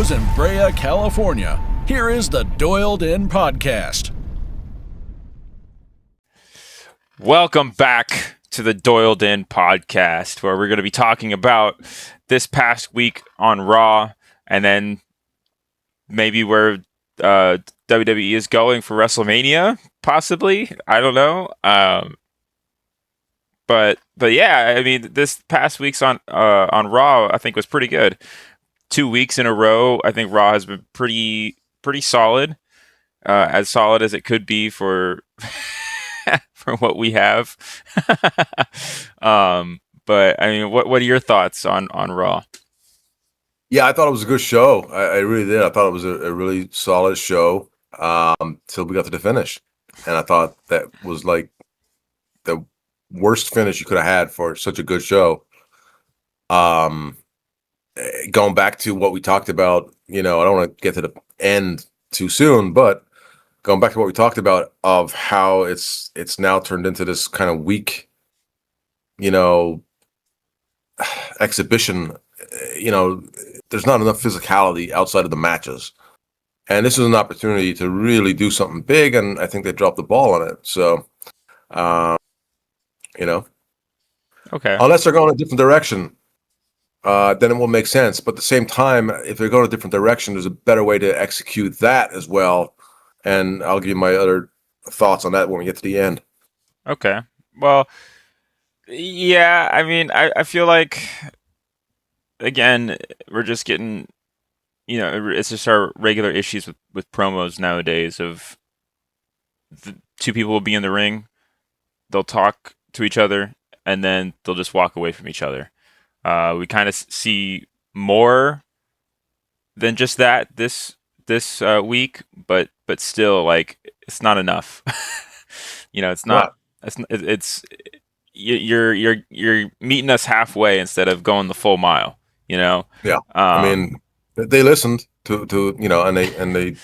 studios in Brea, California, here is the Doyledin podcast. Welcome back to the Doyledin podcast, where we're going to be talking about this past week on Raw, and then maybe where WWE is going for WrestleMania, possibly. I don't know. But yeah, I mean, this past week's on Raw, I think, was pretty good. 2 weeks in a row, I think Raw has been pretty solid, as solid as it could be for for what we have. But I mean, what are your thoughts on Raw? Yeah, I thought it was a good show. I really did. I thought it was a really solid show till we got to the finish, and I thought that was like the worst finish you could have had for such a good show. Going back to what we talked about, I don't want to get to the end too soon, but going back to what we talked about of how it's now turned into this kind of weak, exhibition. There's not enough physicality outside of the matches, and this is an opportunity to really do something big, and I think they dropped the ball on it. So, Okay. Unless they're going a different direction, then it will make sense. But at the same time, if they're going a different direction, there's a better way to execute that as well. And I'll give you my other thoughts on that when we get to the end. Okay. Well, yeah, I mean, I feel like, again, we're just getting, it's just our regular issues with promos nowadays of the two people will be in the ring, they'll talk to each other, and then they'll just walk away from each other. We kind of see more than just that this week, but still, like, it's not enough. It's not. It's you're meeting us halfway instead of going the full mile. Yeah. I mean, they listened to and they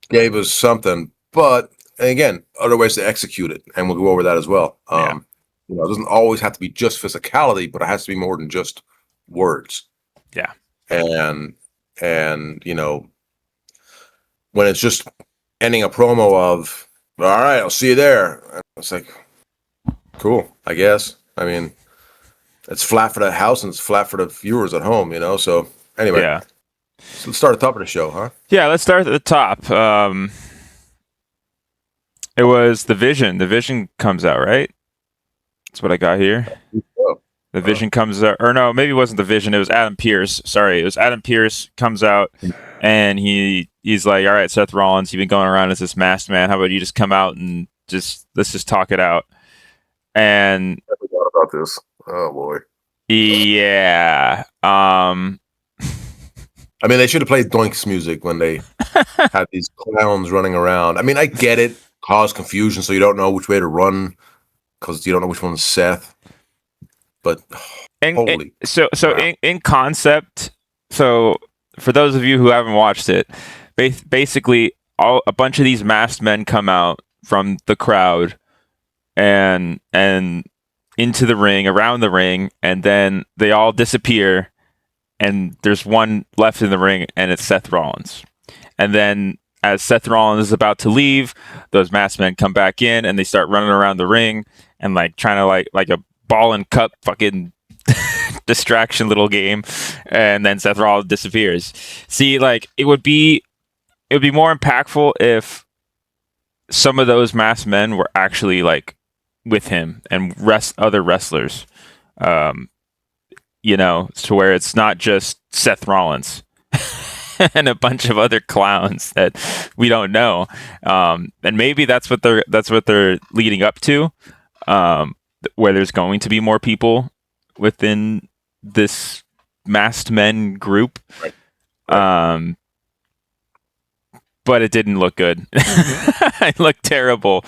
gave us something, but again, other ways to execute it, and we'll go over that as well. It doesn't always have to be just physicality, but it has to be more than just words. Yeah. And when it's just ending a promo of, all right, I'll see you there. It's like, cool, I guess. I mean, it's flat for the house and it's flat for the viewers at home, So anyway, yeah. So let's start at the top of the show, huh? Yeah, let's start at the top. It was The Vision. The Vision comes out, right? That's what I got here. The Vision comes out, or no, maybe it wasn't The Vision. It was Adam Pearce. Sorry, it was Adam Pearce comes out, and he's like, "All right, Seth Rollins, you've been going around as this masked man. How about you just come out and let's just talk it out?" And I forgot about this. Oh boy. Yeah. I mean, they should have played Doink's music when they had these clowns running around. I mean, I get it, cause confusion, so you don't know which way to run because you don't know which one's Seth. But holy. So wow. in concept, so for those of you who haven't watched it, basically a bunch of these masked men come out from the crowd and into the ring, around the ring, and then they all disappear, and there's one left in the ring, and it's Seth Rollins. And then as Seth Rollins is about to leave, those masked men come back in, and they start running around the ring and trying to like a ball and cup fucking distraction little game, and then Seth Rollins disappears. See, it would be more impactful if some of those masked men were actually with him and other wrestlers, to where it's not just Seth Rollins and a bunch of other clowns that we don't know. And maybe that's what they're leading up to, where there's going to be more people within this masked men group. Right. But it didn't look good. It looked terrible.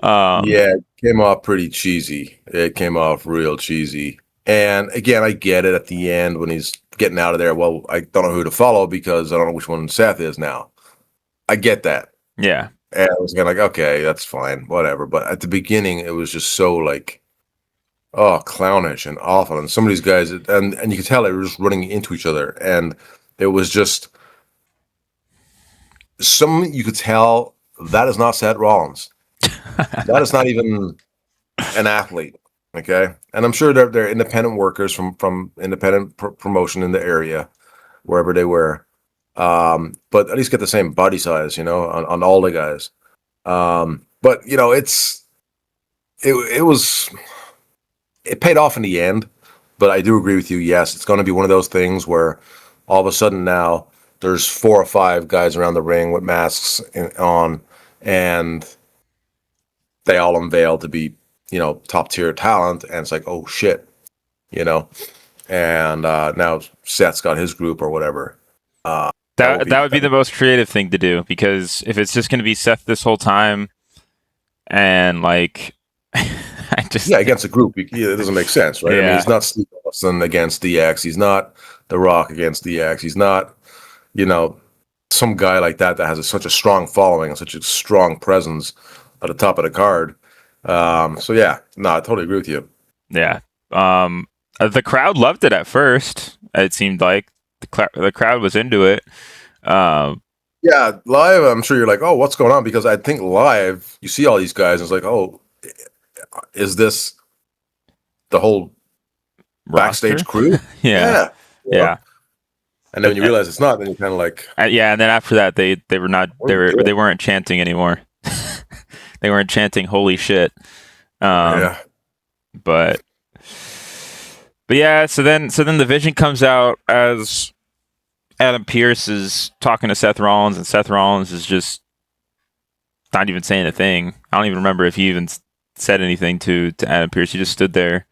Yeah, it came off pretty cheesy. It came off real cheesy. And again, I get it at the end when he's getting out of there. Well, I don't know who to follow because I don't know which one Seth is now. I get that. Yeah. And I was kind of like, okay, that's fine, whatever. But at the beginning, it was just so clownish and awful. And some of these guys, and you could tell they were just running into each other. And it was just some you could tell that is not Seth Rollins. That is not even an athlete. Okay, and I'm sure they're independent workers from independent promotion in the area, wherever they were. But at least get the same body size, on all the guys. But it paid off in the end. But I do agree with you. Yes, it's going to be one of those things where all of a sudden now there's 4 or 5 guys around the ring with masks on, and they all unveil to be, top tier talent, and it's like, oh shit, and now Seth's got his group or whatever. That would be the most creative thing to do, because if it's just going to be Seth this whole time, and like, against a group, it doesn't make sense, right? Yeah. I mean, he's not Steve Austin against DX. He's not The Rock against DX. He's not, some guy like that has such a strong following and such a strong presence at the top of the card. So yeah, no, I totally agree with you. Yeah. The crowd loved it at first. It seemed like the crowd was into it. Yeah, live, I'm sure you're like, oh, what's going on? Because I think live, you see all these guys, and it's like, oh, is this the whole backstage crew? Yeah. And then when you realize it's not, then you're kind of like, and then after that, they weren't chanting anymore. They weren't chanting "Holy shit." But yeah, so then the Vision comes out as Adam Pearce is talking to Seth Rollins, and Seth Rollins is just not even saying a thing. I don't even remember if he even said anything to Adam Pearce. He just stood there.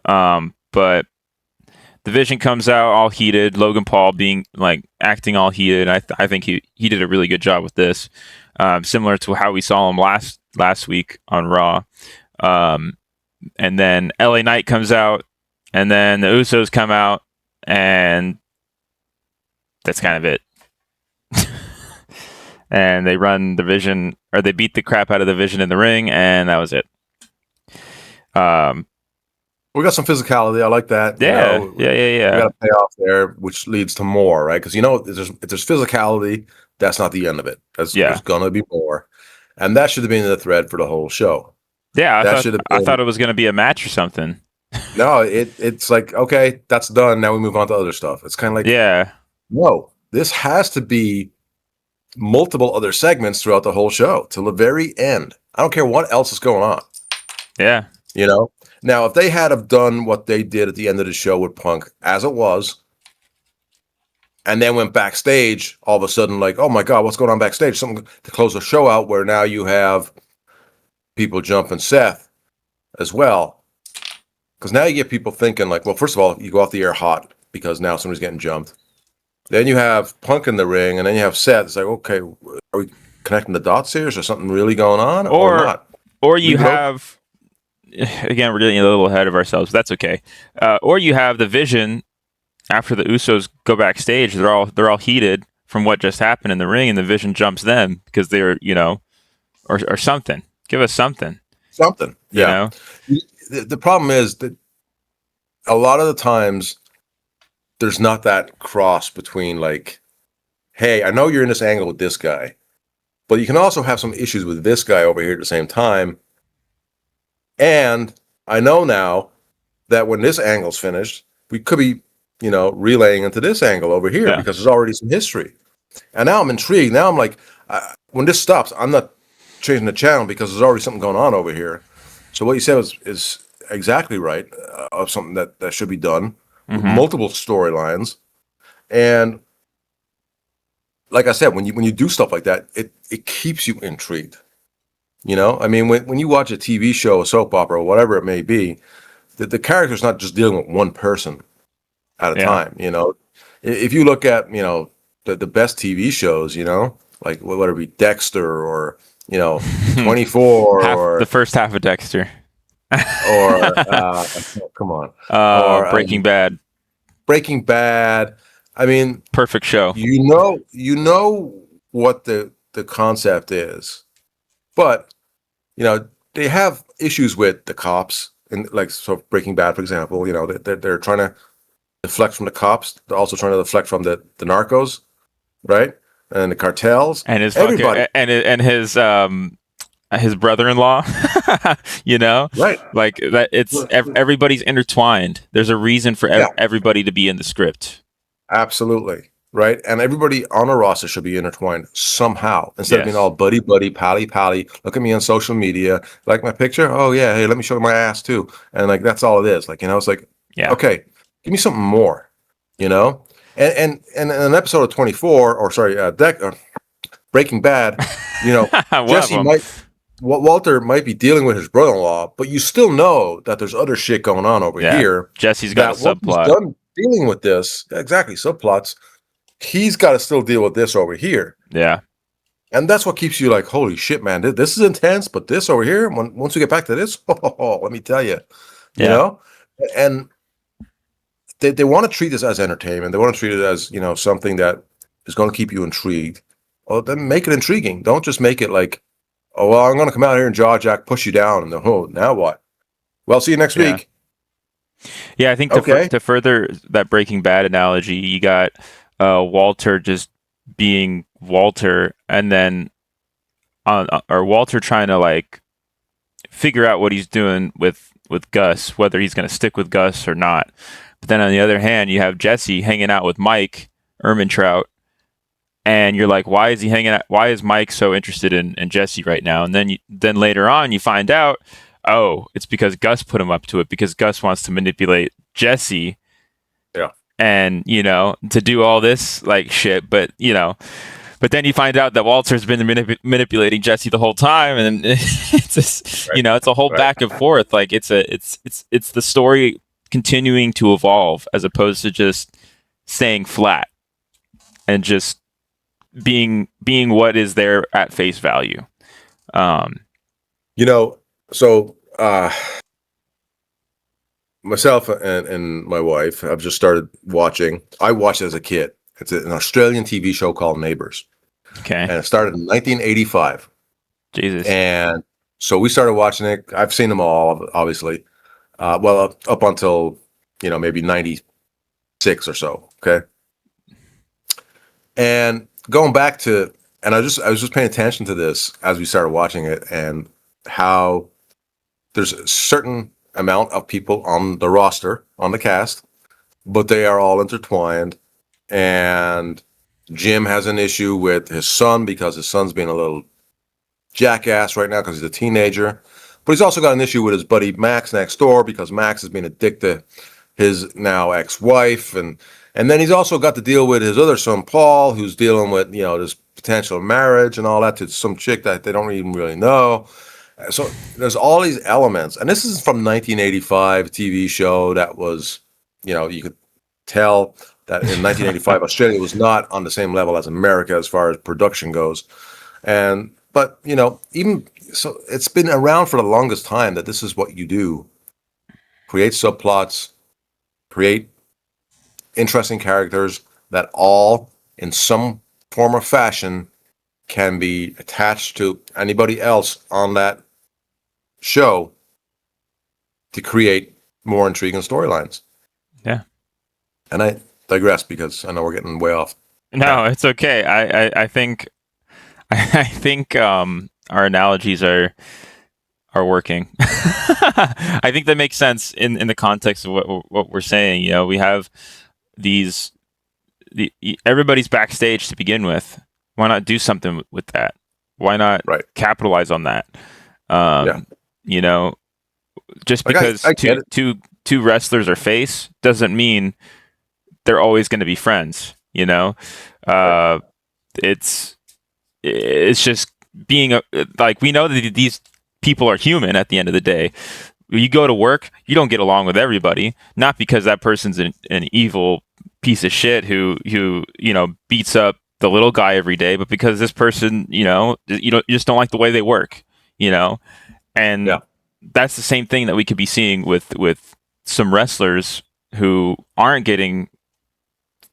But the Vision comes out all heated. Logan Paul being acting all heated. I think he did a really good job with this, similar to how we saw him last week on Raw. And then LA Knight comes out, and then the Usos come out, and that's kind of it. And they run the Vision, or they beat the crap out of the Vision in the ring, and that was it. We got some physicality. I like that. Yeah. We got a payoff there, which leads to more, right? Because if there's physicality, that's not the end of it. There's gonna be more, and that should have been the thread for the whole show. Yeah, I thought it was gonna be a match or something. No, it's like, okay, that's done. Now we move on to other stuff. It's kind of like, no, this has to be multiple other segments throughout the whole show till the very end. I don't care what else is going on. Yeah. Now, if they had have done what they did at the end of the show with Punk as it was, and then went backstage, all of a sudden, like, oh my God, what's going on backstage? Something to close the show out where now you have people jumping Seth as well. Because now you get people thinking like, well, first of all, you go off the air hot because now somebody's getting jumped. Then you have Punk in the ring, and then you have Seth. It's like, okay, are we connecting the dots here? Is there something really going on or not? Or you have... Again, we're getting a little ahead of ourselves. But that's okay. Or you have the Vision after the Usos go backstage. They're all heated from what just happened in the ring, and the Vision jumps them because they're or something. Give us something. Something. Yeah. The problem is that a lot of the times there's not that cross between like, hey, I know you're in this angle with this guy, but you can also have some issues with this guy over here at the same time. And I know now that when this angle's finished, we could be, relaying into this angle over here because there's already some history. And now I'm intrigued. Now I'm like, when this stops, I'm not changing the channel because there's already something going on over here. So what you said is exactly right, of something that should be done with multiple storylines. And like I said, when you do stuff like that, it keeps you intrigued. I mean, when you watch a TV show, a soap opera, or whatever it may be, the character's not just dealing with one person at a time. If you look at the best TV shows, like whether it be Dexter or 24 or the first half of Dexter, or come on, or Breaking Bad. Breaking Bad. I mean, perfect show. You know what the concept is, but they have issues with the cops, and Breaking Bad, for example. They're trying to deflect from the cops. They're also trying to deflect from the narcos, right? and the cartels and his everybody and his brother-in-law, you know, right, like that. It's everybody's intertwined. There's a reason for everybody to be in the script. Absolutely. Right. And everybody on a roster should be intertwined somehow instead of being all buddy, pally. Look at me on social media. Like my picture. Oh, yeah. Hey, let me show you my ass, too. And like, that's all it is. Like, it's like, okay, give me something more, And in an episode of 24, or sorry, Breaking Bad, Jesse Walter might be dealing with his brother-in-law, but you still know that there's other shit going on over here. Jesse's got a subplot. He's done dealing with this. Exactly. Subplots. He's got to still deal with this over here. Yeah. And that's what keeps you like, holy shit, man, this is intense, but this over here, once we get back to this, let me tell you, you know? And they want to treat this as entertainment. They want to treat it as, something that is going to keep you intrigued. Well, then make it intriguing. Don't just make it like, oh, well, I'm going to come out here and jaw jack, push you down, and then, now what? Well, see you next week. Yeah, I think to further that Breaking Bad analogy, you got Walter just being Walter, and then or Walter trying to like figure out what he's doing with Gus, whether he's going to stick with Gus or not. But then on the other hand, you have Jesse hanging out with Mike Ehrmantraut, and you're like, why is he hanging out? Why is Mike so interested in Jesse right now? And then later on, you find out, oh, it's because Gus put him up to it, because Gus wants to manipulate Jesse. Yeah. And, to do all this like shit, but then you find out that Walter's been manipulating Jesse the whole time, and it's just, it's a whole back and forth. Like it's the story continuing to evolve as opposed to just staying flat and just being what is there at face value. So myself and my wife have just started watching. I watched it as a kid. It's an Australian TV show called Neighbours. Okay. And it started in 1985. Jesus. And so we started watching it. I've seen them all, obviously. Up until, maybe 96 or so. Okay. And going back to, and I was just paying attention to this as we started watching it, and how there's a certain amount of people on the roster, on the cast, but they are all intertwined. And Jim has an issue with his son because his son's being a little jackass right now because he's a teenager. But he's also got an issue with his buddy Max next door because Max is being a dick to his now ex-wife. And then he's also got to deal with his other son, Paul, who's dealing with, this potential marriage and all that to some chick that they don't even really know. So there's all these elements. And this is from 1985 TV show that was, you could tell that in 1985, Australia was not on the same level as America as far as production goes. But, even so, it's been around for the longest time that this is what you do. Create subplots, create interesting characters that all, in some form or fashion, can be attached to anybody else on that show to create more intriguing storylines. Yeah. And I digress because I know we're getting way off. No, it's okay. I think our analogies are working. I think that makes sense in the context of what we're saying. We have everybody's backstage to begin with. Why not do something with that? Why not capitalize on that? Just because two wrestlers are face doesn't mean they're always going to be friends. It's just being we know that these people are human at the end of the day. You go to work, you don't get along with everybody, not because that person's an evil piece of shit who beats up the little guy every day, but because this person, you just don't like the way they work, and that's the same thing that we could be seeing with some wrestlers who aren't getting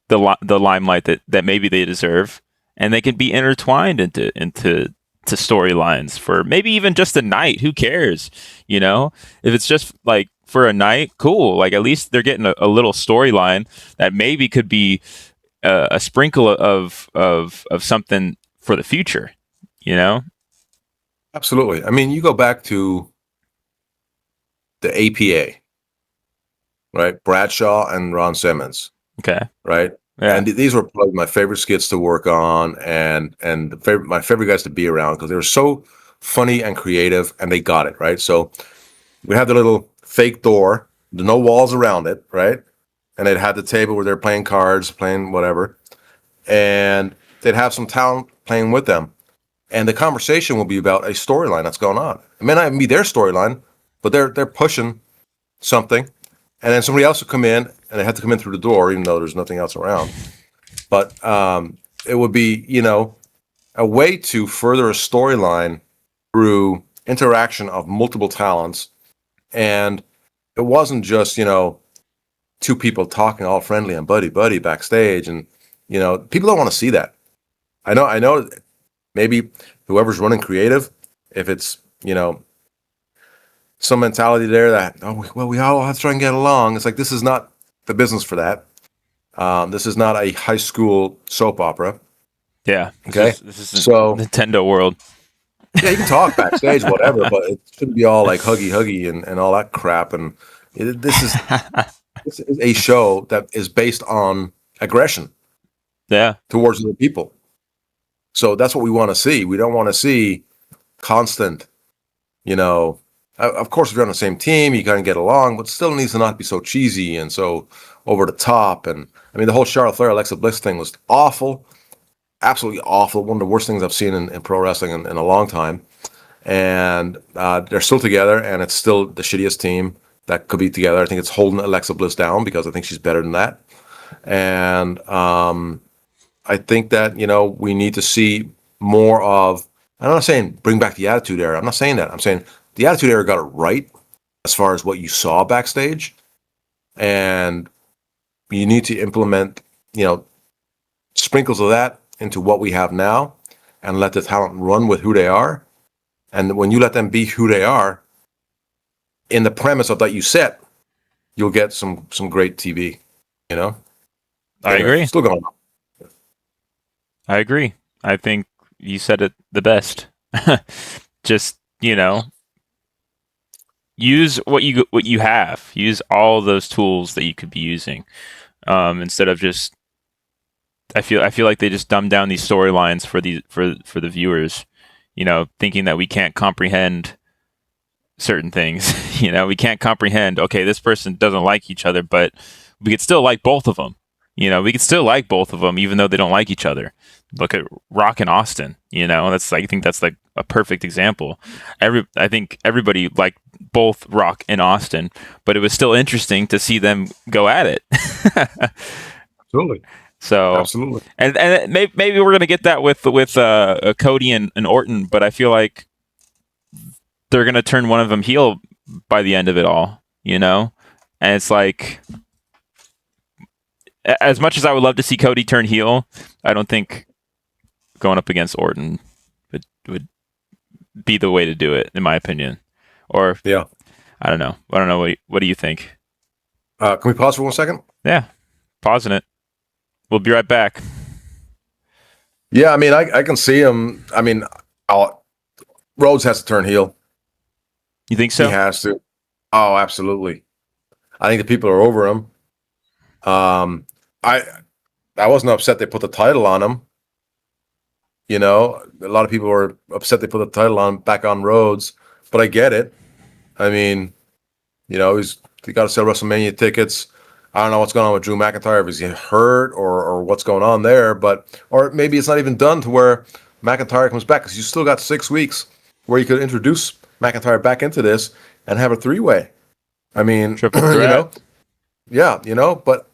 the limelight that maybe they deserve, and they can be intertwined into storylines for maybe even just a night. Who cares? If it's just like for a night, cool. Like at least they're getting a little storyline that maybe could be a sprinkle of something for the future, you know? Absolutely. I mean, you go back to the APA, right? Bradshaw and Ron Simmons, Okay. right? Yeah. And these were probably my favorite skits to work on, and my favorite guys to be around because they were so funny and creative, and they got it right. So we had the little fake door, no walls around it, right? And it had the table where they're playing cards, playing whatever, and they'd have some talent playing with them, and the conversation will be about a storyline that's going on. It may not even be their storyline, but they're pushing something, and then somebody else will come in, and they have to come in through the door, even though there's nothing else around. But it would be, a way to further a storyline through interaction of multiple talents, and it wasn't just two people talking all friendly and buddy backstage, and people don't want to see that. I know. Maybe whoever's running creative, if it's some mentality there that we all have to try and get along. It's like, this is not the business for that. This is not a high school soap opera. Yeah. Okay. This is so Nintendo world. Yeah, you can talk backstage, whatever, but it shouldn't be all like huggy and all that crap. And this is a show that is based on aggression. Yeah. Towards other people. So that's what we want to see. We don't want to see constant, of course, if you're on the same team, you kind of get along, but still needs to not be so cheesy and so over the top. And I mean, the whole Charlotte Flair, Alexa Bliss thing was awful, absolutely awful. One of the worst things I've seen in pro wrestling in a long time. And they're still together, and it's still the shittiest team that could be together. I think it's holding Alexa Bliss down because I think she's better than that. And I think that, we need to see more of, I'm not saying bring back the Attitude Era. I'm not saying that. I'm saying the Attitude Era got it right as far as what you saw backstage. And you need to implement, sprinkles of that into what we have now and let the talent run with who they are. And when you let them be who they are, in the premise of that you set, you'll get some great TV, I agree. Still going on. I agree. I think you said it the best. Just, use what you have. Use all those tools that you could be using. Instead of just I feel like they just dumb down these storylines for the viewers, thinking that we can't comprehend certain things. We can't comprehend, okay, this person doesn't like each other, but we could still like both of them. We could still like both of them, even though they don't like each other. Look at Rock and Austin. I think that's like a perfect example. I think everybody liked both Rock and Austin, but it was still interesting to see them go at it. Absolutely. So absolutely, and maybe we're gonna get that with Cody and Orton, but I feel like they're gonna turn one of them heel by the end of it all. And it's like, as much as I would love to see Cody turn heel, I don't think going up against Orton would be the way to do it, in my opinion. Or yeah, I don't know. What do you think? Can we pause for 1 second? Yeah, pausing it. We'll be right back. Yeah, I mean, I can see him. I mean, Rhodes has to turn heel. You think so? He has to. Oh, absolutely. I think the people are over him. I wasn't upset they put the title on him. A lot of people were upset they put the title back on Rhodes, but I get it. I mean, he got to sell WrestleMania tickets. I don't know what's going on with Drew McIntyre, if he's hurt or what's going on there, or maybe it's not even done to where McIntyre comes back, because you still got 6 weeks where you could introduce McIntyre back into this and have a 3-way. I mean, triple threat. But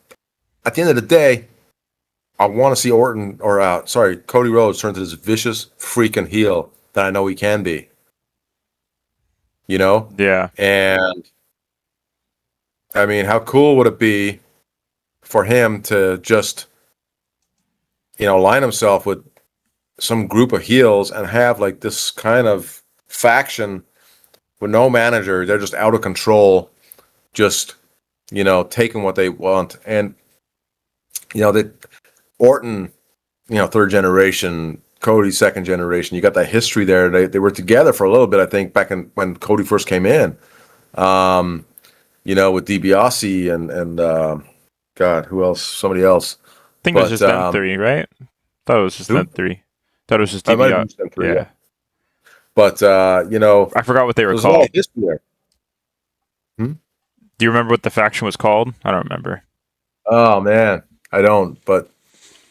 at the end of the day, I want to see Cody Rhodes turn to this vicious freaking heel that I know he can be. Yeah. And I mean, how cool would it be for him to just, align himself with some group of heels and have like this kind of faction with no manager? They're just out of control, just, taking what they want. And, Orton, third generation, Cody second generation. You got that history there. They were together for a little bit, I think, back when Cody first came in. With DiBiase and God, who else? Somebody else. I think it was just them three, right? Thought it was just them three. Thought it was just DiBiase. Yeah. But I forgot what they were called. There's a lot of history there. Do you remember what the faction was called? I don't remember. Oh man, I don't. But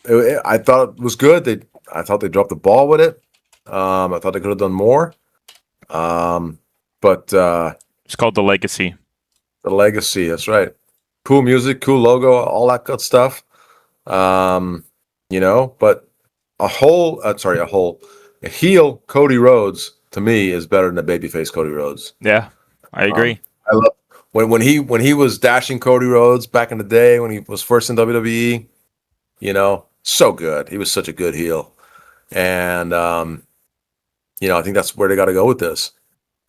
I thought it was good. I thought they dropped the ball with it. I thought they could have done more. But it's called The Legacy. The Legacy. That's right. Cool music, cool logo, all that good stuff. But a heel Cody Rhodes to me is better than a babyface Cody Rhodes. Yeah, I agree. I love when he was dashing Cody Rhodes back in the day when he was first in WWE. So good. He was such a good heel, and I think that's where they got to go with this.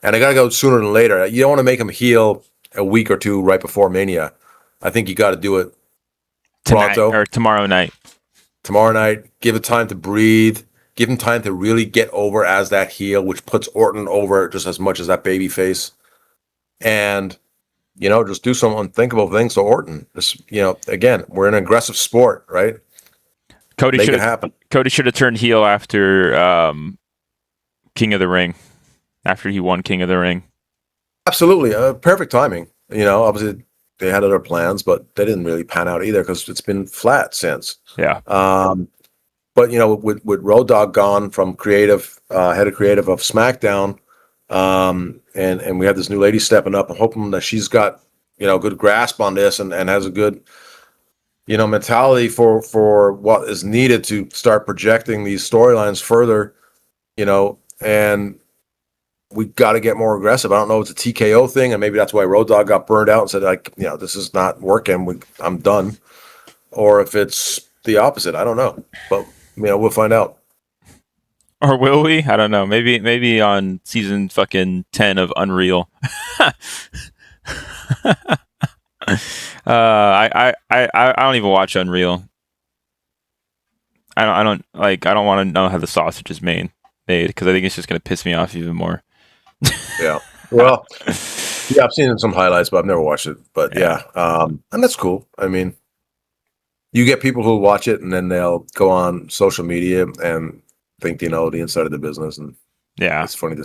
And they got to go sooner than later. You don't want to make him heel a week or two right before Mania. I think you got to do it tonight or tomorrow night. Tomorrow night. Give it time to breathe. Give him time to really get over as that heel, which puts Orton over just as much as that baby face. And, just do some unthinkable things to Orton. Just, again, we're in an aggressive sport, right? Cody should have turned heel after King of the Ring, after he won King of the Ring. Absolutely. Perfect timing. Obviously they had other plans, but they didn't really pan out either because it's been flat since. Yeah. But with Road Dogg gone from creative, head of creative of SmackDown, and we have this new lady stepping up. I'm hoping that she's got good grasp on this and has a good mentality for what is needed to start projecting these storylines further. And we got to get more aggressive. I don't know if it's a TKO thing, and maybe that's why Road Dogg got burned out and said this is not working. I'm done, or if it's the opposite. I don't know, but we'll find out. Or will we? I don't know. Maybe on season fucking 10 of Unreal. I don't even watch Unreal. I don't want to know how the sausage is made because I think it's just gonna piss me off even more. Yeah. Well, yeah, I've seen some highlights, but I've never watched it. But yeah, and that's cool. I mean, you get people who watch it and then they'll go on social media and think they know the inside of the business, and it's funny.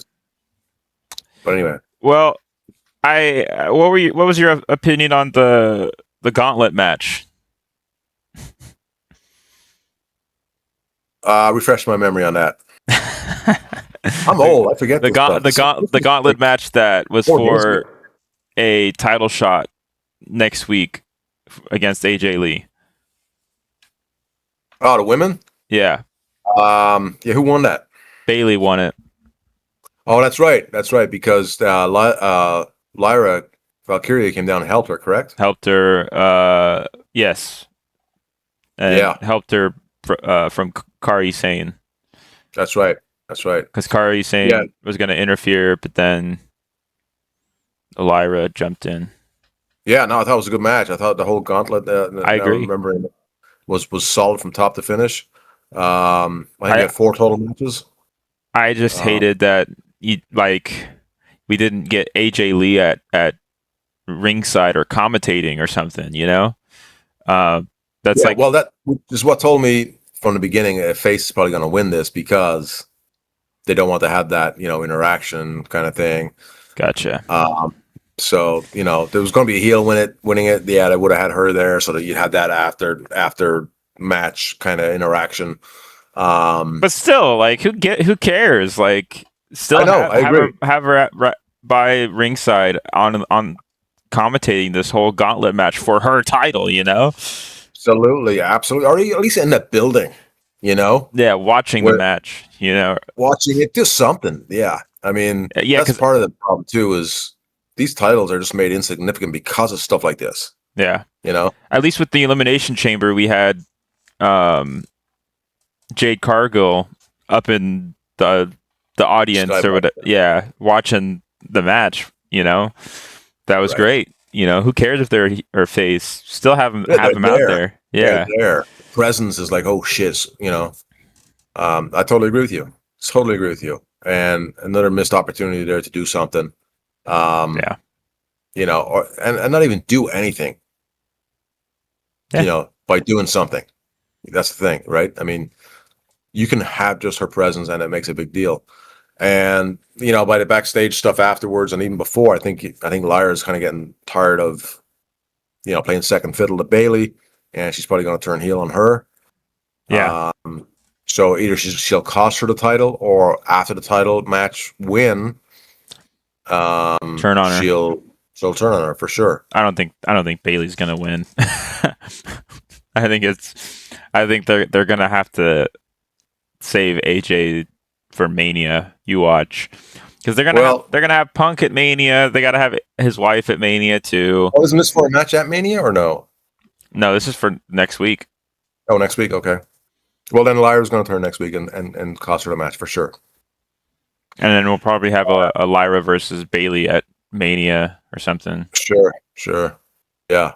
But anyway, well, what was your opinion on the gauntlet match? Refresh my memory on that. I'm old. I forget the gauntlet match that was for a title shot next week against AJ Lee. Oh, the women? Yeah. Who won that? Bailey won it. Oh, that's right. That's right. Because Lyra Valkyria came down and helped her, correct? Helped her, yes. And helped her from Kairi Sane. That's right. That's right. Because Kairi Sane was going to interfere, but then Lyra jumped in. Yeah, no, I thought it was a good match. I thought the whole gauntlet, I agree. Remembering was solid from top to finich. I think we had 4 total matches. I just hated that we didn't get AJ Lee at ringside or commentating or something, That's well, that is what told me from the beginning Face is probably going to win this because they don't want to have that, interaction kind of thing. Gotcha. So, there was going to be a heel winning it. Yeah, they would have had her there so that you had that after match kind of interaction. But still, who cares? Still I know, have her by ringside on commentating this whole gauntlet match for her title, Absolutely, absolutely. Or at least in the building, Yeah, watching the match, Watching it, do something. Yeah. I mean, that's part of the problem too, is these titles are just made insignificant because of stuff like this. Yeah. At least with the Elimination Chamber, we had Jade Cargill up in the audience or whatever. Yeah, watching the match, That was great. who cares if they're her face? Still have them out there. Yeah, they're there. Presence is like, oh shit, I totally agree with you. Totally agree with you. And another missed opportunity there to do something. Yeah. And not even do anything. Yeah. By doing something. That's the thing, right? I mean, you can have just her presence and it makes a big deal. And by the backstage stuff afterwards, and even before, I think Lyra's kind of getting tired of, playing second fiddle to Bayley, and she's probably going to turn heel on her. Yeah. So either she'll cost her the title, or after the title match win, turn on her. She'll turn on her for sure. I don't think Bayley's going to win. I think they're going to have to save AJ for Mania. You watch, because they're gonna have Punk at Mania. They got to have his wife at Mania too. Oh, isn't this for a match at Mania or no? No, this is for next week. Oh, next week. Okay. Well, then Lyra's going to turn next week and cost her the match for sure. And then we'll probably have a Lyra versus Bayley at Mania or something. Sure. Yeah.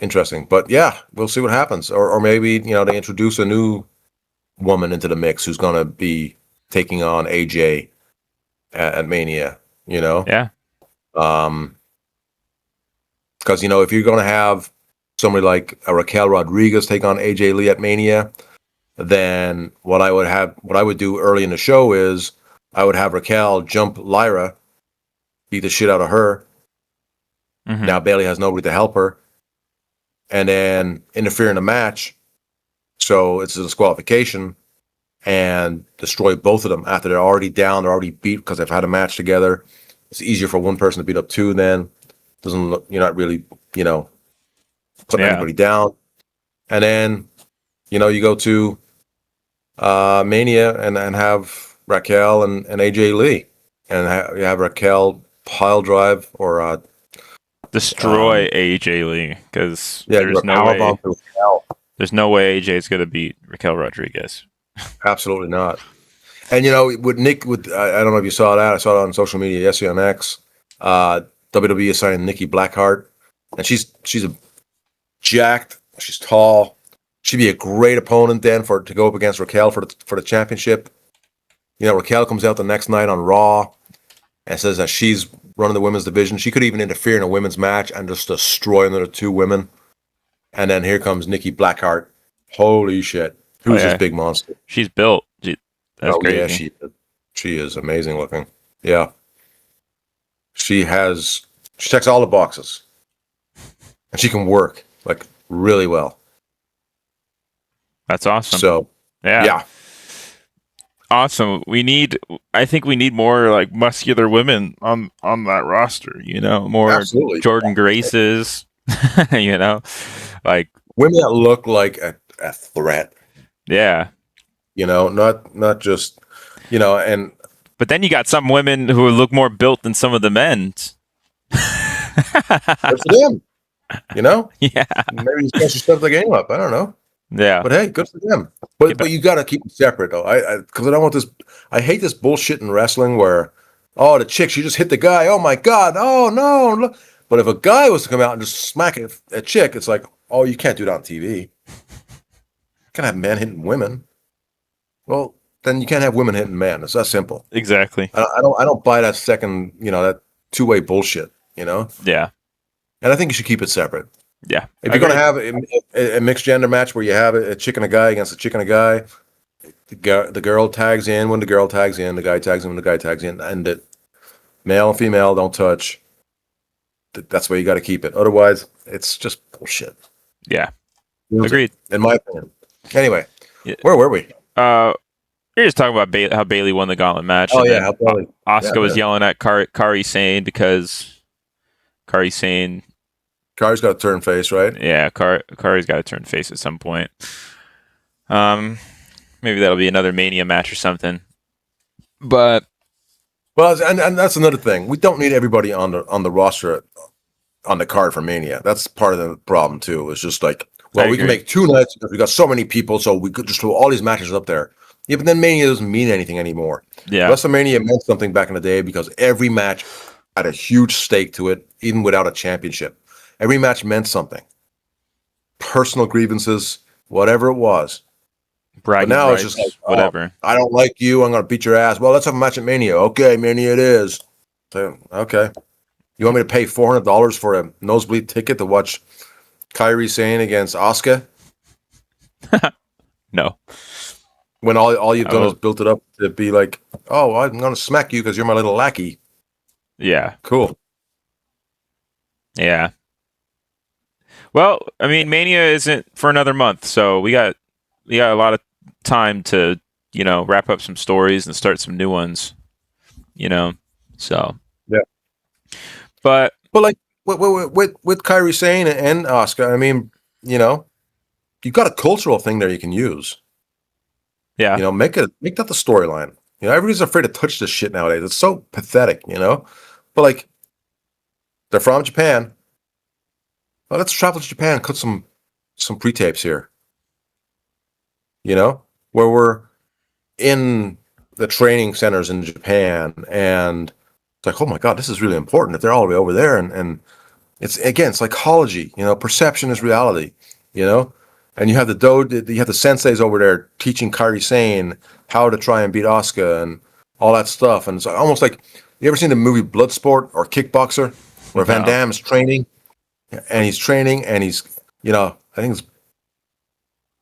Interesting, but yeah, we'll see what happens. Or maybe they introduce a new woman into the mix who's going to be taking on AJ at Mania. Yeah. Because if you're going to have somebody like a Raquel Rodriguez take on AJ Lee at Mania, then what I would do early in the show is I would have Raquel jump Lyra, beat the shit out of her. Mm-hmm. Now Bayley has nobody to help her, and then interfere in the match, so it's a disqualification, and destroy both of them after they're already down, they're already beat because they've had a match together. It's easier for one person to beat up two. Then doesn't look, you're not really putting anybody down, and then you go to Mania and have Raquel and AJ Lee, and you have Raquel pile drive or destroy AJ Lee, because there's no way AJ is going to beat Raquel Rodriguez. Absolutely not. And with Nick, I don't know if you saw that. I saw it on social media yesterday on X. WWE is signing Nikki Blackheart, and she's jacked. She's tall. She'd be a great opponent then to go up against Raquel for the championship. Raquel comes out the next night on Raw and says that she's running the women's division. She could even interfere in a women's match and just destroy another two women. And then here comes Nikki Blackheart. Holy shit. Who's this big monster? She's built. That's crazy. Yeah, she is amazing looking. Yeah. She checks all the boxes. And she can work like really well. That's awesome. So, yeah. Awesome. I think we need more like muscular women on that roster, more Absolutely. Jordan Graces, like women that look like a threat. Yeah. Not just, and but then you got some women who look more built than some of the men. Good for them. Yeah. Maybe you should step the game up. I don't know. Yeah. But hey, good for them. But you got to keep them separate, though. Because I don't want this. I hate this bullshit in wrestling where, the chick, she just hit the guy. Oh my God. Oh no. But if a guy was to come out and just smack a chick, it's like, oh, you can't do that on TV. You can't have men hitting women. Well, then you can't have women hitting men. It's that simple. Exactly. I don't buy that second, that two-way bullshit. Yeah. And I think you should keep it separate. Yeah. If you're going to have a mixed gender match where you have a chick and a guy against a chick and a guy, the girl tags in when the girl tags in, the guy tags in when the guy tags in, and male and female don't touch. That's where you got to keep it. Otherwise, it's just bullshit. Yeah. Agreed. In my opinion. Anyway, where were we? You're just talking about how Bayley won the gauntlet match. Oh, yeah. How Bayley. Asuka was yelling at Kairi Sane because Kairi Sane... Kari's got to turn face, right? Yeah, Kari's got to turn face at some point. Maybe that'll be another Mania match or something. But and that's another thing. We don't need everybody on the roster on the card for Mania. That's part of the problem too. It's just like, we can make 2 nights because we got so many people, so we could just throw all these matches up there. Yeah, but then Mania doesn't mean anything anymore. Yeah, WrestleMania meant something back in the day because every match had a huge stake to it, even without a championship. Every match meant something. Personal grievances, whatever it was. Bragging but now rights, it's just like, whatever. I don't like you. I'm going to beat your ass. Well, let's have a match at Mania. Okay, Mania it is. So, okay. You want me to pay $400 for a nosebleed ticket to watch Kairi Sane against Asuka? No. When all you've done is built it up to be like, oh, I'm going to smack you because you're my little lackey. Yeah. Cool. Yeah. Well, I mean, Mania isn't for another month, so we got a lot of time to, wrap up some stories and start some new ones. So yeah. But like with Kairi Sane and Asuka, I mean, you've got a cultural thing there you can use. Yeah. Make that the storyline. Everybody's afraid to touch this shit nowadays. It's so pathetic, But like, they're from Japan. Well, let's travel to Japan and cut some pre-tapes here. Where we're in the training centers in Japan, and it's like, oh my God, this is really important if they're all the way over there, and it's again psychology, perception is reality, and you have the senseis over there teaching Kairi Sane how to try and beat Asuka and all that stuff, and it's almost like, you ever seen the movie Bloodsport or Kickboxer, where Van Damme is training, and he's I think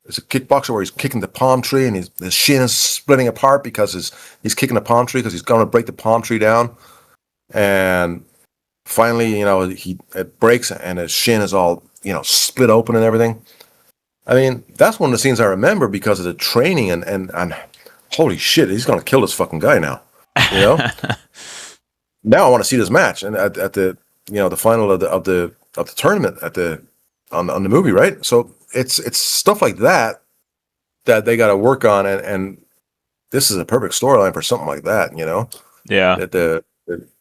it's a kickboxer where he's kicking the palm tree and his shin is splitting apart because he's kicking the palm tree because he's going to break the palm tree down. And finally, it breaks and his shin is all, split open and everything. I mean, that's one of the scenes I remember because of the training and holy shit, he's going to kill this fucking guy now. Now I want to see this match and at the the final of the tournament on the movie, right? So it's stuff like that they got to work on, and this is a perfect storyline for something like that, Yeah. That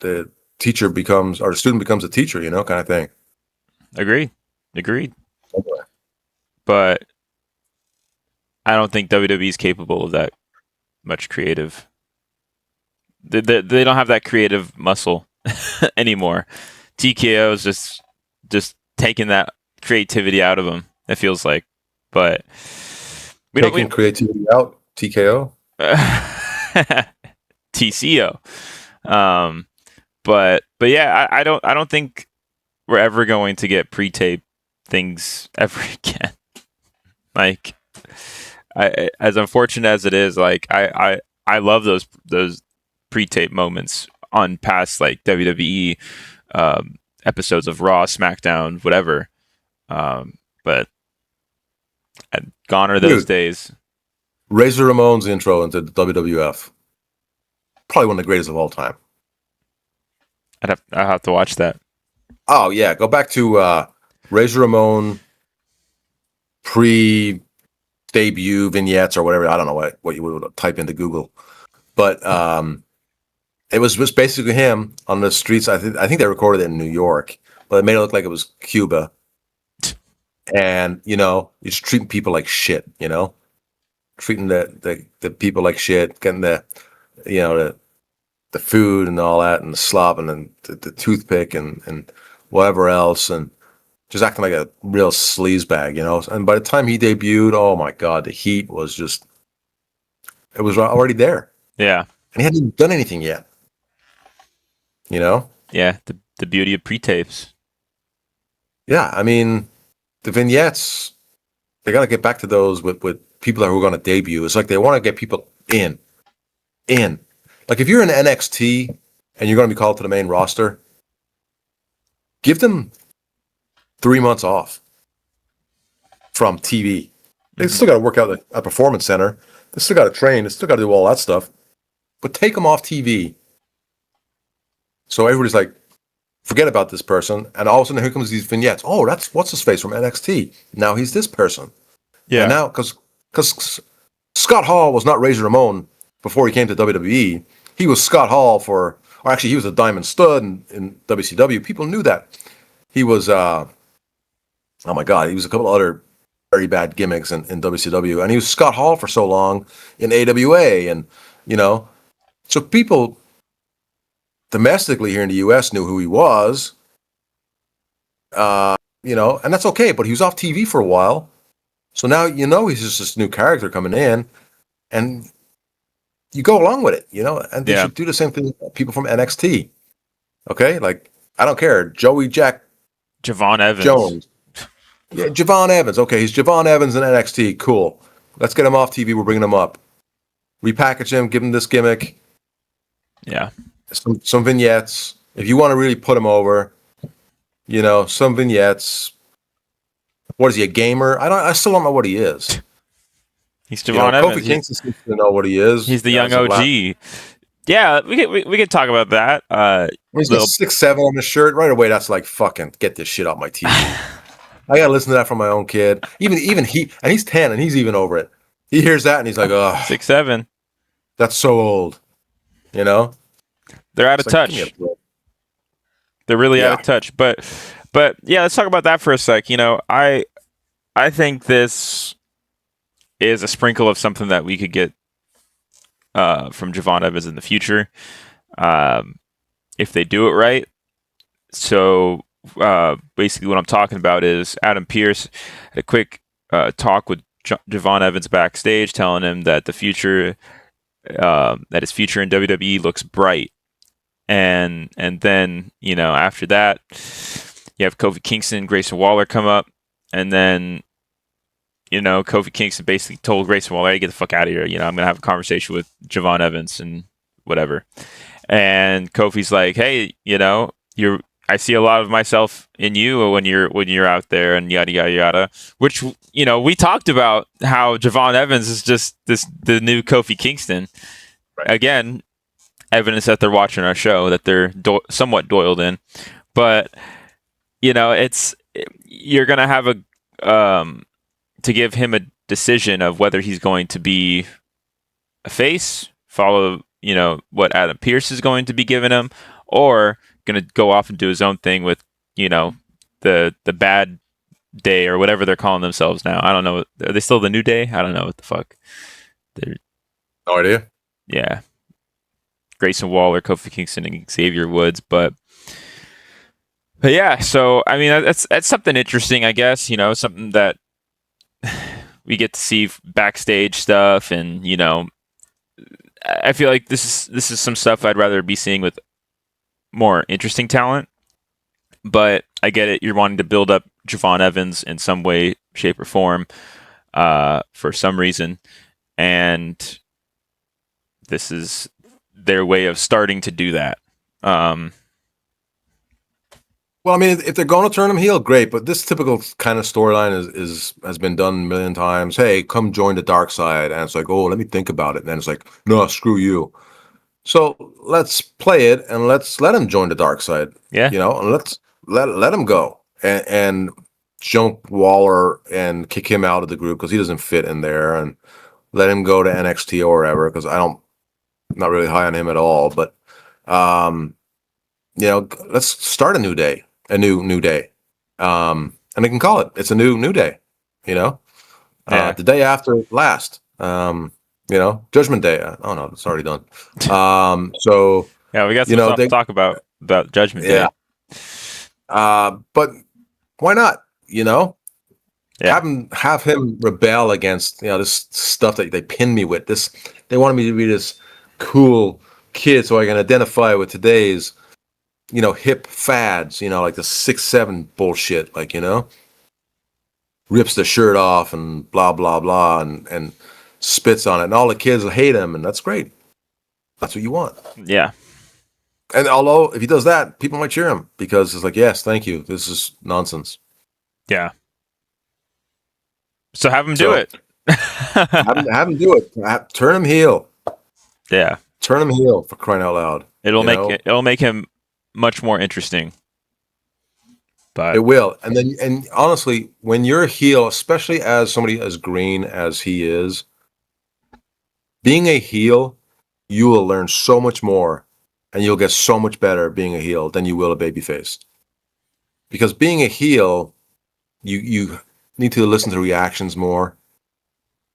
the teacher becomes, or the student becomes a teacher, kind of thing. Agreed. Okay. But I don't think WWE is capable of that much creative. They don't have that creative muscle anymore. TKO is just taking that creativity out of them. It feels like, but we taking creativity out. TKO, TCO. But yeah, I don't think we're ever going to get pre-tape things ever again. Like, as unfortunate as it is, like I love those pre-tape moments on past like WWE episodes of Raw, SmackDown, whatever. But gone are those days. Razor Ramon's intro into the WWF, probably one of the greatest of all time. I'll have to watch that. Oh yeah, go back to Razor Ramon pre-debut vignettes or whatever. I don't know what you would type into Google, but it was just basically him on the streets. I think they recorded it in New York, but it made it look like it was Cuba. And you're just treating people like shit, treating the people like shit, getting the food and all that, and the slop and then the toothpick and whatever else, and just acting like a real sleazebag, And by the time he debuted, oh my God, the heat was just, it was already there. Yeah. And he hadn't even done anything yet. Yeah, the beauty of pre-tapes. Yeah, I mean, the vignettes, they got to get back to those with people who are going to debut. It's like they want to get people in. Like if you're in NXT and you're going to be called to the main roster, give them 3 months off from TV. They still got to work out at a performance center. They still got to train. They still got to do all that stuff. But take them off TV. So everybody's like, forget about this person. And all of a sudden, here comes these vignettes. Oh, that's what's his face from NXT. Now he's this person. Yeah. And now, because Scott Hall was not Razor Ramon before he came to WWE. He was Scott Hall or actually, he was a Diamond Stud in WCW. People knew that. He was, oh my God, he was a couple other very bad gimmicks in WCW. And he was Scott Hall for so long in AWA. And, so people domestically here in the U.S. knew who he was. And that's okay. But he was off TV for a while, so now he's just this new character coming in, and you go along with it, And they should do the same thing with people from NXT. Okay, like I don't care, Javon Evans Jones. Yeah, Javon Evans. Okay, he's Javon Evans in NXT. Cool. Let's get him off TV. We're bringing him up. Repackage him. Give him this gimmick. Yeah. Some vignettes. If you want to really put him over, some vignettes. What is he, a gamer? I still don't know what he is. He's Javon Evans. Kofi Kingston seems to know what he is. He's the young OG. Yeah, we could talk about that. He's got 6'7" on the shirt right away. That's like, fucking get this shit off my TV. I gotta listen to that from my own kid. Even he, and he's 10, and he's even over it. He hears that and he's like, "Oh, 6'7". That's so old." They're out of touch. They're really out of touch. But yeah, let's talk about that for a sec. I think this is a sprinkle of something that we could get from Javon Evans in the future, if they do it right. So basically, what I'm talking about is Adam Pearce had a quick talk with Javon Evans backstage, telling him that his future in WWE looks bright. And then, after that, you have Kofi Kingston and Grayson Waller come up, and then, Kofi Kingston basically told Grayson Waller, "Hey, get the fuck out of here. I'm gonna have a conversation with Javon Evans and whatever." And Kofi's like, "Hey, I see a lot of myself in you when you're out there," and yada yada yada. Which we talked about how Javon Evans is just the new Kofi Kingston. Right. Again, evidence that they're watching our show, that they're somewhat doyled in. But you're gonna have to give him a decision of whether he's going to be a face, follow what Adam Pearce is going to be giving him, or going to go off and do his own thing with the bad day or whatever they're calling themselves now. I don't know. Are they still the New Day? I don't know what the fuck. No idea. Yeah, Grayson Waller, Kofi Kingston, and Xavier Woods, but yeah. So I mean, that's something interesting, I guess. Something that we get to see backstage stuff, and I feel like this is some stuff I'd rather be seeing with more interesting talent. But I get it. You're wanting to build up Javon Evans in some way, shape, or form for some reason, and this is their way of starting to do that. Well, I mean, if they're going to turn him heel, great. But this typical kind of storyline has been done a million times. Hey, come join the dark side, and it's like, oh, let me think about it. And then it's like, no, screw you. So let's play it and let's let him join the dark side. Yeah, and let's let him go and jump Waller and kick him out of the group because he doesn't fit in there, and let him go to NXT or wherever, because I'm not really high on him at all. But let's start a new day. A new day, and they can call it. It's a new day, the day after last, Judgment Day. Oh no, it's already done. So yeah, we got some stuff to talk about Judgment Day. But why not? Have him rebel against this stuff that they pinned me with. They wanted me to be this cool kid so I can identify with today's hip fads, like the 6'7" bullshit, rips the shirt off and blah, blah, blah, and spits on it. And all the kids will hate him, and that's great. That's what you want. Yeah. And although, if he does that, people might cheer him, because it's like, yes, thank you. This is nonsense. Yeah. So have him do it. have him do it. Turn him heel. Yeah. Turn him heel, for crying out loud. It'll make him much more interesting, but it will. And honestly, when you're a heel, especially as somebody as green as he is, being a heel, you will learn so much more, and you'll get so much better being a heel than you will a babyface. Because being a heel, you need to listen to reactions more.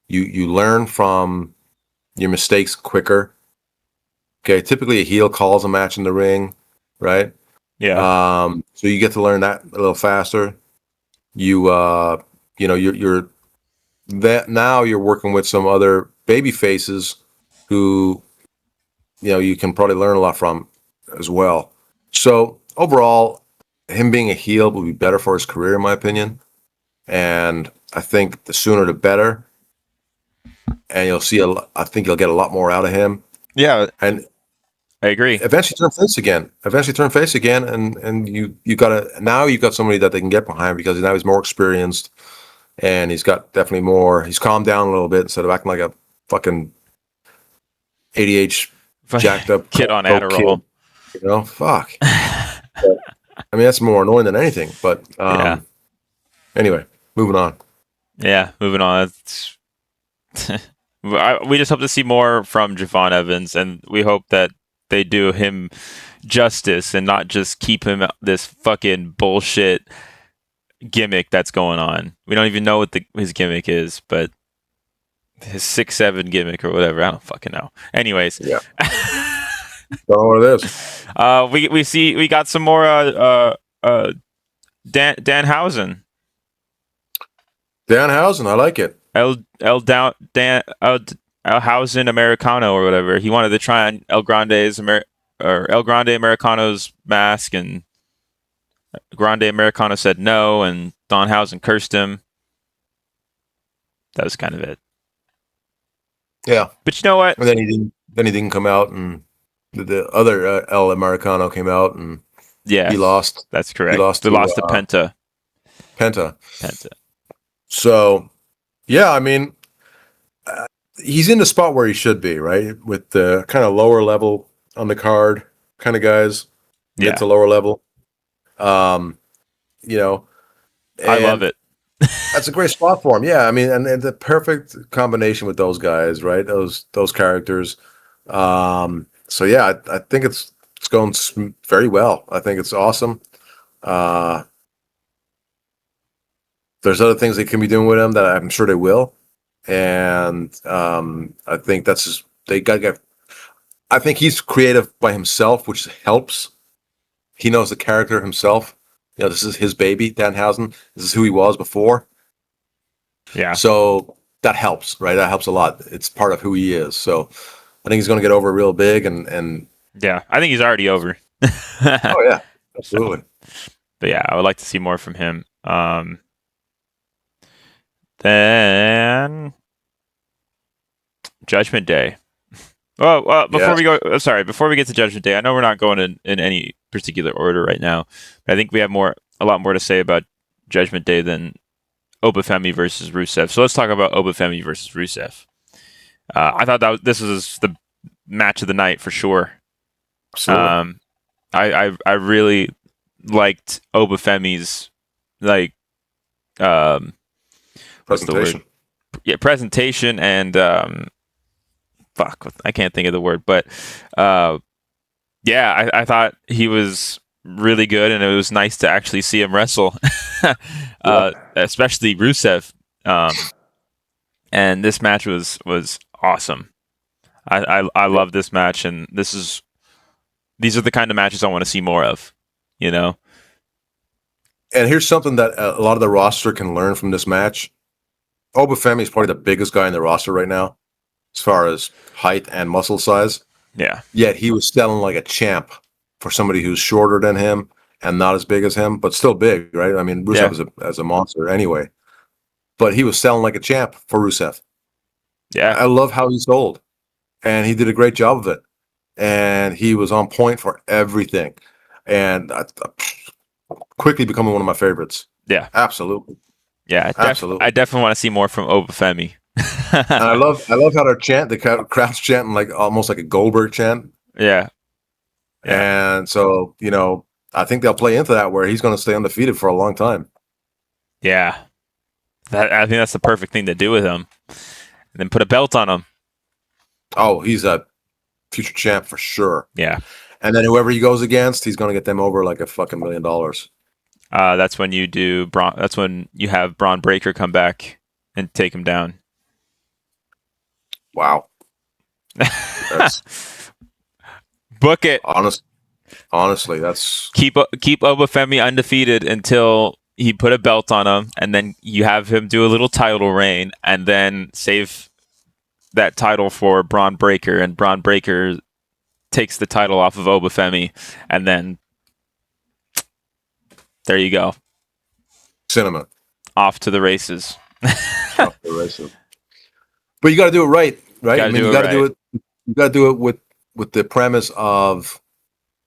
You learn from your mistakes quicker. Okay, typically a heel calls a match in the ring, right? Yeah. So you get to learn that a little faster. You're that now you're working with some other baby faces who you can probably learn a lot from as well. So overall, him being a heel will be better for his career, in my opinion. And I think the sooner the better. And you'll see I think you'll get a lot more out of him. Yeah, And I agree. eventually turn face again. And you got somebody that they can get behind because now he's more experienced, and he's got definitely more. He's calmed down a little bit instead of acting like a fucking ADH jacked up kid on coke Adderall. Kid, fuck. But, I mean, that's more annoying than anything. But anyway, moving on. Yeah, moving on. We just hope to see more from Javon Evans, and we hope that they do him justice and not just keep him this fucking bullshit gimmick that's going on. We don't even know what his gimmick is, but his 6'7" gimmick or whatever. I don't fucking know. Anyways, yeah. Don't know what it is. We got some more Danhausen. Danhausen, I like it. Hausen Americano or whatever. He wanted to try on El Grande Americano's mask, and Grande Americano said no, and Danhausen cursed him. That was kind of it. Yeah, but you know what? And then he didn't come out, and the other El Americano came out, and yeah, he lost. That's correct. They lost to Penta. Penta. So, yeah, I mean, he's in the spot where he should be, right? With the kind of lower level on the card kind of guys, get to lower level. I love it. That's a great spot for him. Yeah, I mean, and the perfect combination with those guys, right? Those characters. So yeah, I think it's going very well. I think it's awesome. There's other things they can be doing with him that I'm sure they will, and I think they got to get. I think he's creative by himself, which helps. He knows the character himself. This is his baby, Danhausen. This is who he was before. Yeah. So that helps, right? That helps a lot. It's part of who he is. So I think he's going to get over real big, and yeah, I think he's already over. Oh yeah, absolutely. But yeah, I would like to see more from him. Then Judgment Day. Well, before we get to Judgment Day, I know we're not going in any particular order right now, but I think we have a lot more to say about Judgment Day than Obafemi versus Rusev. So let's talk about Obafemi versus Rusev. I thought this was the match of the night for sure. Absolutely. I really liked Obafemi's presentation. Yeah, presentation and I can't think of the word, but yeah, I thought he was really good, and it was nice to actually see him wrestle, especially Rusev. And this match was awesome. I love this match, and these are the kind of matches I want to see more of, And here's something that a lot of the roster can learn from this match. Obafemi is probably the biggest guy in the roster right now, as far as height and muscle size. Yeah. Yet he was selling like a champ for somebody who's shorter than him and not as big as him, but still big, right? I mean, Rusev is a monster anyway. But he was selling like a champ for Rusev. Yeah. I love how he sold. And he did a great job of it. And he was on point for everything. And quickly becoming one of my favorites. Yeah. Absolutely. Yeah, absolutely. I definitely want to see more from Obafemi. And I love how the crowd's chanting like almost like a Goldberg chant. Yeah. And so, I think they'll play into that where he's going to stay undefeated for a long time. Yeah. I think that's the perfect thing to do with him. And then put a belt on him. Oh, he's a future champ for sure. Yeah. And then whoever he goes against, he's going to get them over like a fucking $1 million. That's when you do that's when you have Braun Breaker come back and take him down. Wow. Book it. Honestly, that's Keep Obafemi undefeated until he put a belt on him, and then you have him do a little title reign, and then save that title for Braun Breaker, and Braun Breaker takes the title off of Obafemi, and then there you go. cinema. Off to the races. Off the races. But you got to do it right? I mean, you got to do it. You got to do it with the premise of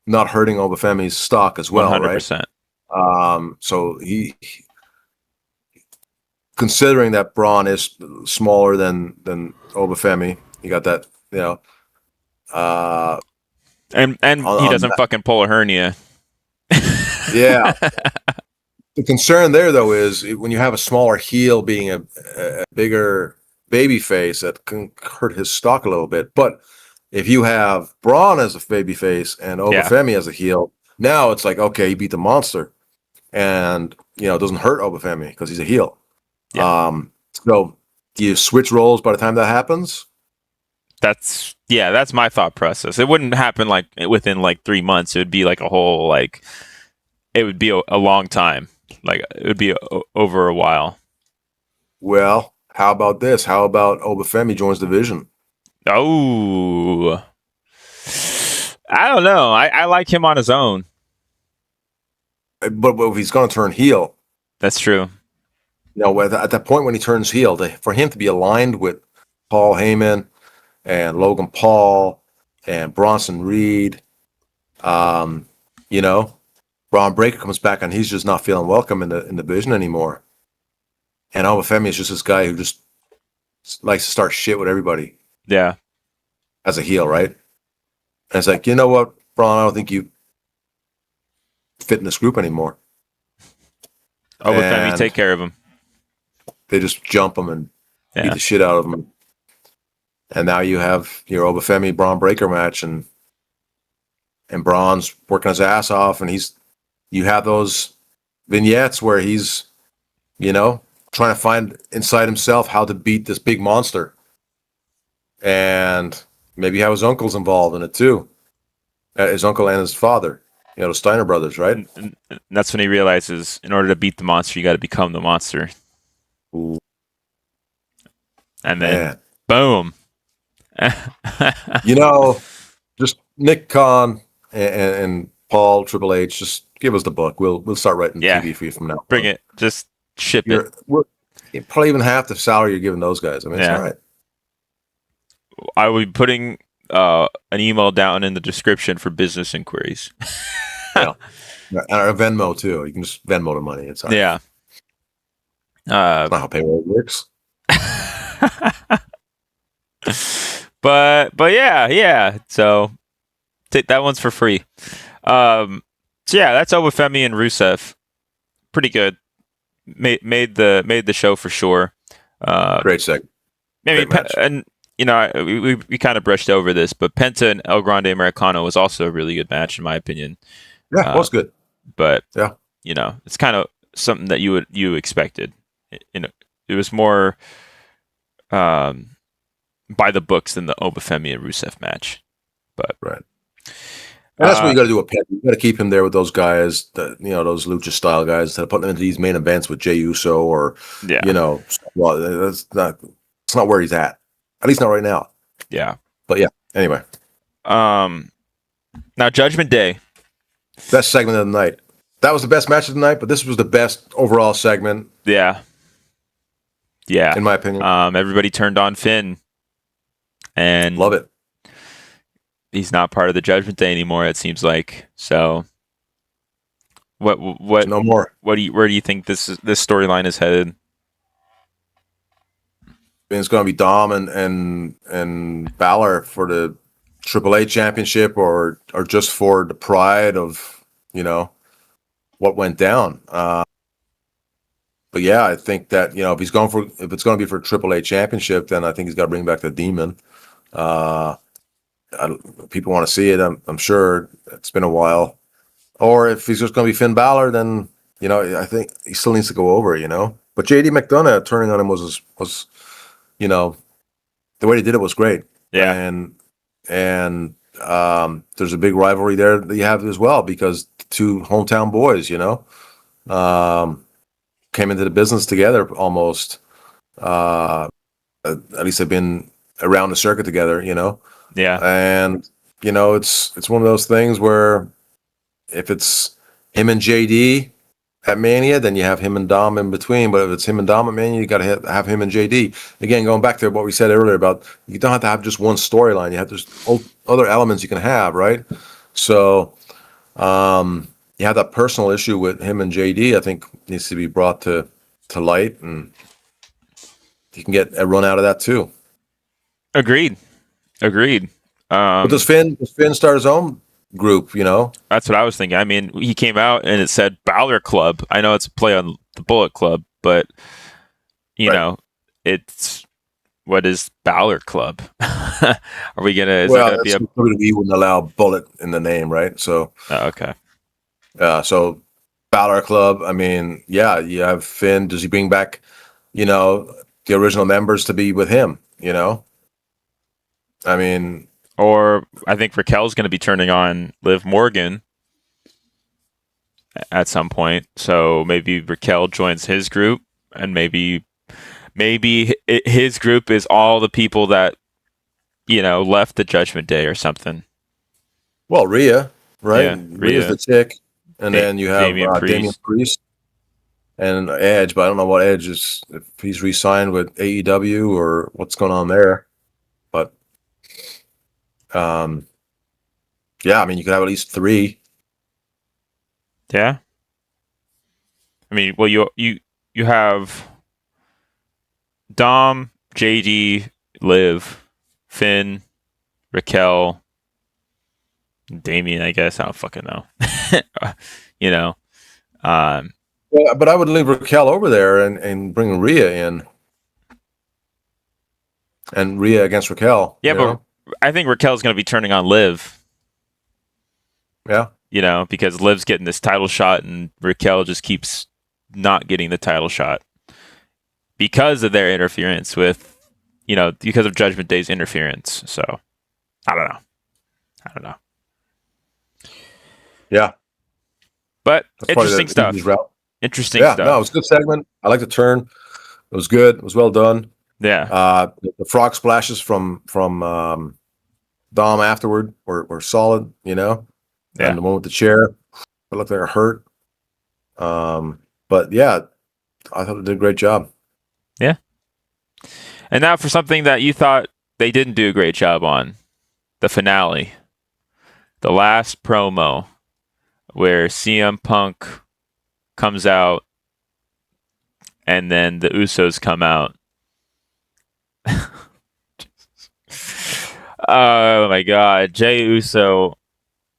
not hurting Obafemi's stock as well, 100%. Right? So he considering that Braun is smaller than Obafemi, you got that, And he doesn't fucking pull a hernia. Yeah. The concern there, though, is when you have a smaller heel being a bigger baby face, that can hurt his stock a little bit. But if you have Braun as a baby face and Obafemi as a heel, now it's like, okay, he beat the monster. And, it doesn't hurt Obafemi because he's a heel. Yeah. So do you switch roles by the time that happens? That's my thought process. It wouldn't happen like within like 3 months. It would be like a whole, like, it would be a long time. Like, it would be over a while. Well, how about this? How about Obafemi joins the division? Oh, I don't know. I like him on his own. But if he's going to turn heel. That's true. At that point when he turns heel, for him to be aligned with Paul Heyman and Logan Paul and Bronson Reed, Braun Breaker comes back and he's just not feeling welcome in the division anymore. And Obafemi is just this guy who just likes to start shit with everybody. Yeah. As a heel, right? And it's like, you know what, Braun, I don't think you fit in this group anymore. Obafemi, take care of him. They just jump him and beat the shit out of him. And now you have your Obafemi Braun Breaker match, and Braun's working his ass off, and you have those vignettes where he's, trying to find inside himself how to beat this big monster. And maybe have his uncles involved in it too. His uncle and his father, the Steiner brothers, right? And that's when he realizes in order to beat the monster, you got to become the monster. Ooh. And then, boom. Just Nick Khan and Paul Triple H, just give us the book. We'll start writing TV for you from now. Bring it. Just ship it. Probably even half the salary you're giving those guys. I mean, it's all right. I will be putting an email down in the description for business inquiries. Yeah. And our Venmo too. You can just Venmo the money. It's all right. Yeah. That's not how payroll works. But yeah. So that one's for free. So yeah, that's Obafemi and Rusev. Pretty good. Made the show for sure. Great segment. Maybe and we kind of brushed over this, but Penta and El Grande Americano was also a really good match in my opinion. Yeah, it was good. But it's kind of something that you expected. It was more by the books than the Obafemi and Rusev match. But right. And that's what you got to do with Penta. You got to keep him there with those guys, those lucha style guys that are putting him into these main events with Jey Uso or that's not where he's at. At least not right now. Yeah. But yeah. Anyway. Now Judgment Day. Best segment of the night. That was the best match of the night, but this was the best overall segment. Yeah. Yeah. In my opinion. Everybody turned on Finn. And love it. He's not part of the Judgment Day anymore, it seems like. So what no more. Where do you think this storyline is headed? It's going to be Dom and Balor for the AAA championship or just for the pride of, what went down. But yeah, I think that, if it's going to be for AAA championship, then I think he's got to bring back the Demon. People want to see it. I'm sure it's been a while. Or if he's just going to be Finn Balor, then, I think he still needs to go over, But JD McDonough turning on him was the way he did it was great. Yeah. And there's a big rivalry there that you have as well because two hometown boys, came into the business together almost. At least they've been around the circuit together, Yeah. And it's one of those things where if it's him and JD at Mania, then you have him and Dom in between. But if it's him and Dom at Mania, you got to have him and JD. Again, going back to what we said earlier about you don't have to have just one storyline. You have there's other elements you can have, right? So you have that personal issue with him and JD. I think needs to be brought to light, and you can get a run out of that too. Agreed. But does Finn start his own group? That's what I was thinking. I mean, he came out and it said Balor Club. I know it's a play on the Bullet Club, but it's what is Balor Club? Are we gonna? Is well, gonna be WWE wouldn't allow Bullet in the name, right? So, okay. So Balor Club. I mean, yeah, you have Finn. Does he bring back, the original members to be with him? I mean. Or I think Raquel's going to be turning on Liv Morgan at some point. So maybe Raquel joins his group, and maybe his group is all the people that left the Judgment Day or something. Well, Rhea, right? Yeah, Rhea's the chick, and then you have Damian Priest and Edge. But I don't know what Edge is, if he's re-signed with AEW or what's going on there. But yeah, I mean, you could have at least 3. Yeah. I mean, well, you have Dom, JD, Liv, Finn, Raquel, Damien, I guess. I don't fucking know. Yeah, but I would leave Raquel over there and bring Rhea in. And Rhea against Raquel. Yeah, but I think Raquel's going to be turning on Liv. Yeah. Because Liv's getting this title shot and Raquel just keeps not getting the title shot because of their interference with, because of Judgment Day's interference. So, I don't know. Yeah. But that's interesting stuff. Interesting stuff. No, it was a good segment. I like the turn. It was good. It was well done. Yeah. The frog splashes from Dom afterward were solid, Yeah. And the one with the chair, it looked like it hurt. But yeah, I thought it did a great job. Yeah. And now for something that you thought they didn't do a great job on, the finale, the last promo where CM Punk comes out and then the Usos come out. Oh my God, Jey Uso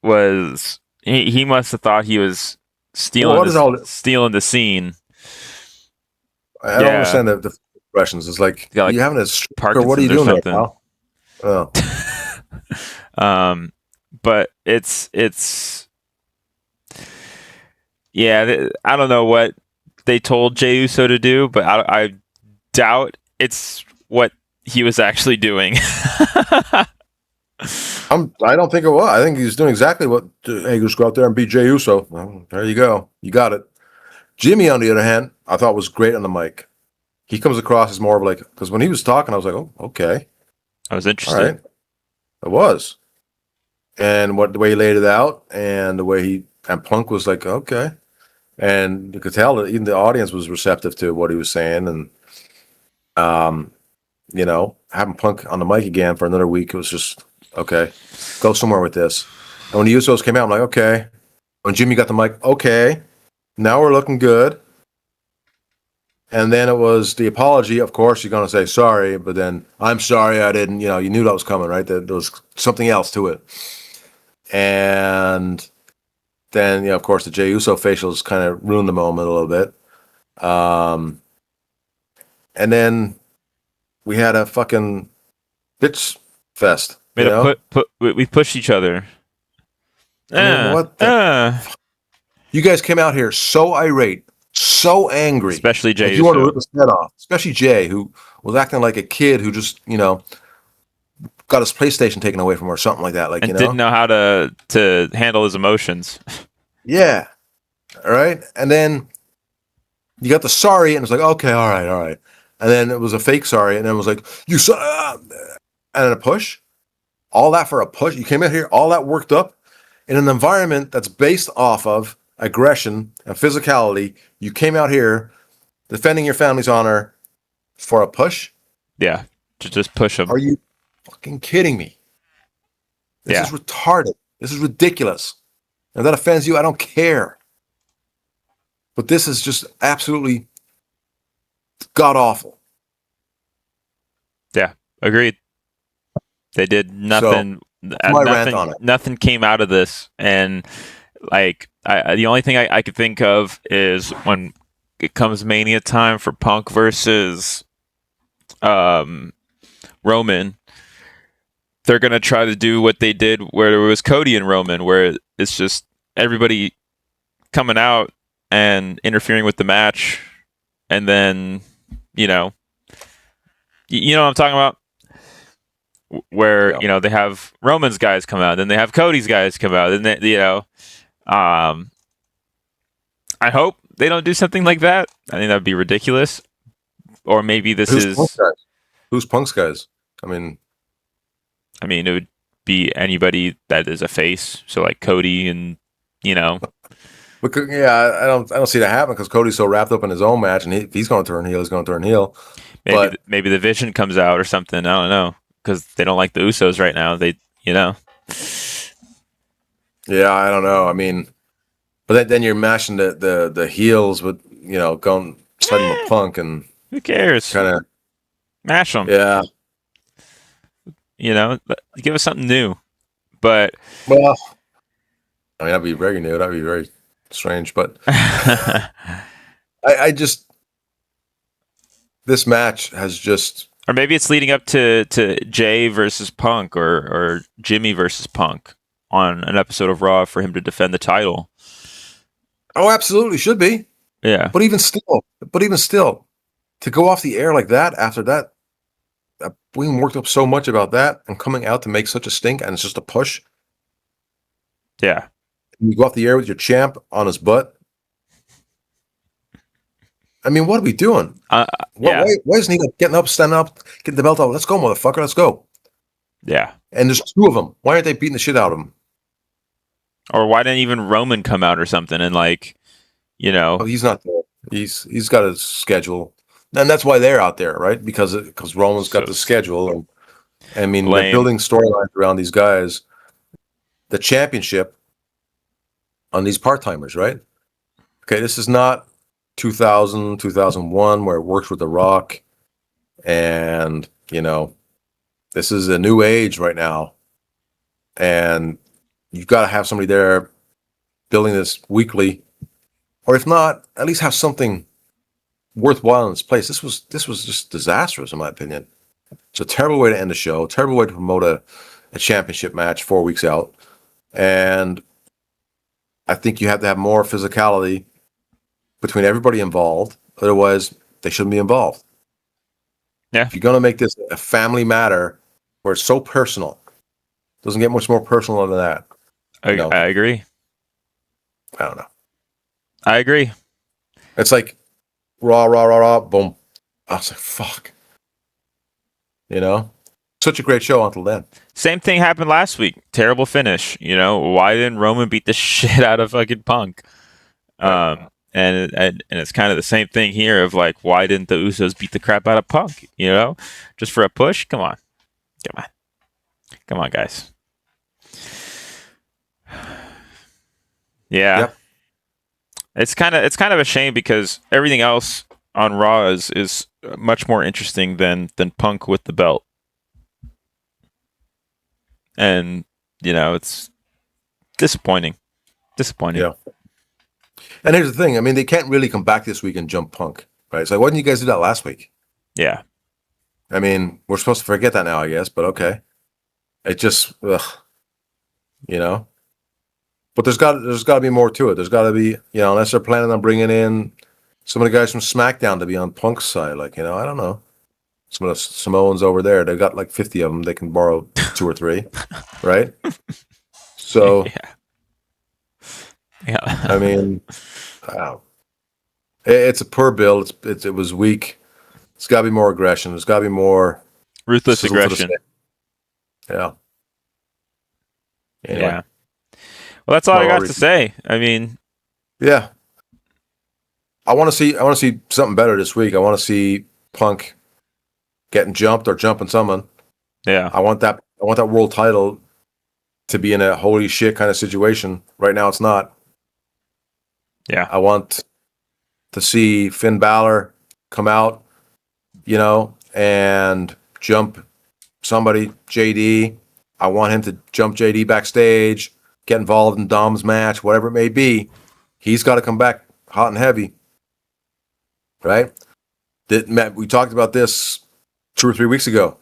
was he must have thought he was stealing the scene. I don't understand the expressions. It's like you having a stroke or what are you doing there, pal? Oh. But it's yeah, I don't know what they told Jey Uso to do, but I doubt it's what he was actually doing. I don't think it was. I think he's doing exactly what. Hey, just go out there and beat Jey Uso. Well, there you go. You got it. Jimmy, on the other hand, I thought was great on the mic. He comes across as more of like, because when he was talking, I was like, oh, okay. I was interested. All right. It was. And the way he laid it out and the way and Punk was like, okay. And you could tell that even the audience was receptive to what he was saying. And, having Punk on the mic again for another week, it was just, okay, go somewhere with this. And when the Usos came out, I'm like, okay. When Jimmy got the mic, okay, now we're looking good. And then it was the apology. Of course, you're going to say sorry, but then I'm sorry I didn't, you knew that was coming, right? There was something else to it. And then, of course, the Jey Uso facials kind of ruined the moment a little bit. And then we had a fucking bitch fest. We pushed each other. What you guys came out here so irate, so angry. Especially Jey. You want to rip his head off. Especially Jay, who was acting like a kid who just, got his PlayStation taken away from him or something like that. Like, and didn't know how to handle his emotions. Yeah. All right. And then you got the sorry, and it's like, okay, all right. And then it was a fake sorry, and then it was like, you saw, and then a push. All that for a push. You came in here, all that worked up in an environment that's based off of aggression and physicality. You came out here defending your family's honor for a push. Yeah, to just push him. Are you fucking kidding me? This is retarded. This is ridiculous. And if that offends you, I don't care. But this is just absolutely god awful. Yeah, agreed. They did nothing. My rant on it. Nothing came out of this, and like the only thing I could think of is when it comes Mania time for Punk versus Roman, they're gonna try to do what they did where it was Cody and Roman, where it's just everybody coming out and interfering with the match, and then you know what I'm talking about, where they have Roman's guys come out, then they have Cody's guys come out, and they, I hope they don't do something like that. I think that'd be ridiculous. Or maybe Who's Punk's guys? I mean, it would be anybody that is a face. So like Cody and Because, I don't see that happen because Cody's so wrapped up in his own match, and if he's going to turn heel, he's going to turn heel. Maybe the Vision comes out or something. I don't know, because they don't like the Usos right now. Yeah, I don't know. I mean, but then you're mashing the heels with going sliding with Punk, and who cares? Kind of mash them. Yeah. Give us something new. But well, I mean, that'd be very new. That'd be very strange, but I just this match has just, or maybe it's leading up to Jay versus Punk or Jimmy versus Punk on an episode of Raw for him to defend the title. Oh, absolutely should be. Yeah, but even still, to go off the air like that after that, we worked up so much about that and coming out to make such a stink, and it's just a push. Yeah. You go off the air with your champ on his butt. I mean, what are we doing? Why isn't he getting up, standing up, getting the belt out? Let's go, motherfucker. Let's go. Yeah. And there's two of them. Why aren't they beating the shit out of him? Or why didn't even Roman come out or something and Oh, he's not there. He's got a schedule. And that's why they're out there, right? Because Roman's got the schedule. And I mean, they're building storylines around these guys. The championship on these part-timers, right? Okay, this is not 2000, 2001 where it works with The Rock. And, this is a new age right now. And you've got to have somebody there building this weekly. Or if not, at least have something worthwhile in its place. This was just disastrous, in my opinion. It's a terrible way to end the show, a terrible way to promote a championship match 4 weeks out. And I think you have to have more physicality between everybody involved. Otherwise, they shouldn't be involved. Yeah. If you're going to make this a family matter where it's so personal, it doesn't get much more personal than that. I agree. I don't know. I agree. It's like raw, boom. I was like, fuck. Such a great show until then. Same thing happened last week. Terrible finish. Why didn't Roman beat the shit out of fucking Punk? And it's kind of the same thing here of like, why didn't the Usos beat the crap out of Punk? Just for a push? Come on, guys. Yeah. Yep. It's kind of a shame because everything else on Raw is much more interesting than Punk with the belt. And, it's disappointing. Yeah. And here's the thing. I mean, they can't really come back this week and jump Punk, right? It's like, why didn't you guys do that last week? Yeah. I mean, we're supposed to forget that now, I guess, but okay. It just, But there's got to be more to it. There's got to be, unless they're planning on bringing in some of the guys from SmackDown to be on Punk's side. Like, I don't know. some of the Samoans over there. They've got like 50 of them. They can borrow 2 or 3, right? So, yeah. I mean, wow. It's a poor bill. It was weak. It's got to be more aggression. There's got to be more Ruthless aggression. Yeah. Anyway. Yeah. Well, that's all I got to say. I mean, yeah. I want to see something better this week. I want to see Punk getting jumped or jumping someone. Yeah. I want that world title to be in a holy shit kind of situation. Right now it's not. Yeah. I want to see Finn Balor come out, and jump somebody, JD. I want him to jump JD backstage, get involved in Dom's match, whatever it may be. He's got to come back hot and heavy. Right? We talked about this 2 or 3 weeks ago.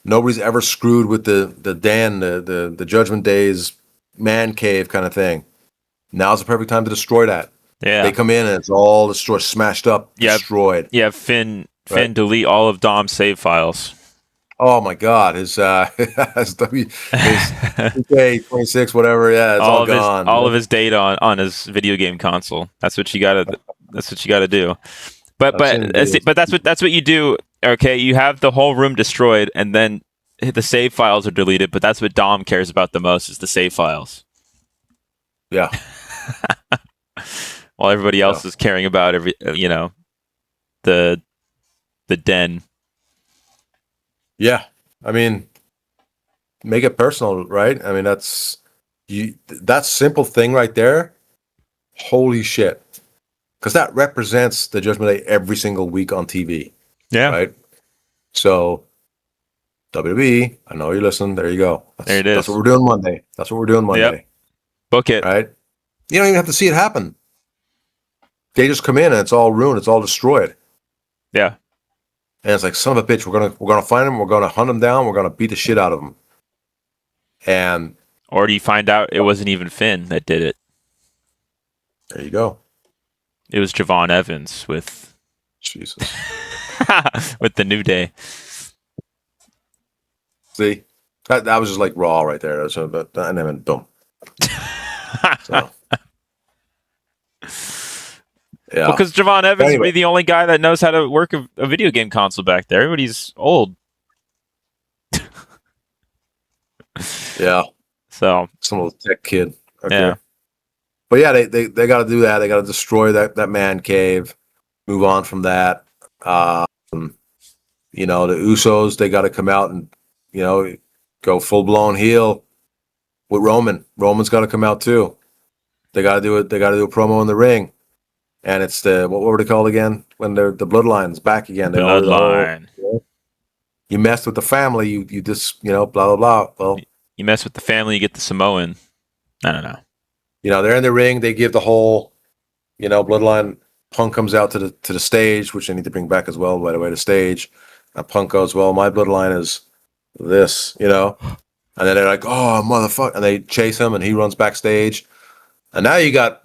Nobody's ever screwed with the Judgment Day's man cave kind of thing. Now's the perfect time to destroy that. Yeah. They come in and it's all destroyed, smashed up, destroyed. Yeah, Finn delete all of Dom's save files. Oh my God, his WK26, whatever, yeah, it's all gone. All of his data on his video game console. That's what you gotta do. But that's what you do. Okay, you have the whole room destroyed, and then the save files are deleted. But that's what Dom cares about the most, is the save files. Yeah. While everybody else is caring about the den. Yeah, I mean, make it personal, right? I mean, that simple thing right there. Holy shit. Because that represents the Judgment Day every single week on TV. Yeah. Right? So, WWE, I know you're listening. There you go. There it is. That's what we're doing Monday. Yep. Book it. Right? You don't even have to see it happen. They just come in and it's all ruined. It's all destroyed. Yeah. And it's like, son of a bitch, we're gonna find him. We're gonna hunt him down. We're gonna beat the shit out of him. And or do you find out it wasn't even Finn that did it? There you go. It was Javon Evans with Jesus with the New Day. See, that was just like raw right there. So, but and then boom. So. Yeah, well, because Javon Evans would be the only guy that knows how to work a video game console back there. Everybody's old. Yeah. So some little tech kid. Okay. Yeah. But yeah, they got to do that. They got to destroy that man cave. Move on from that. The Usos, they got to come out and go full blown heel with Roman. Roman's got to come out too. They got to do it. They got to do a promo in the ring. And it's what were they called again? When the bloodline's back again. Bloodline. You messed with the family. You just blah blah blah. Well, you mess with the family, you get the Samoan. I don't know. They're in the ring. They give the whole, bloodline. Punk comes out to the stage, which they need to bring back as well. By the way, the stage. And Punk goes, well, my bloodline is this, and then they're like, oh motherfucker, and they chase him, and he runs backstage, and now you got.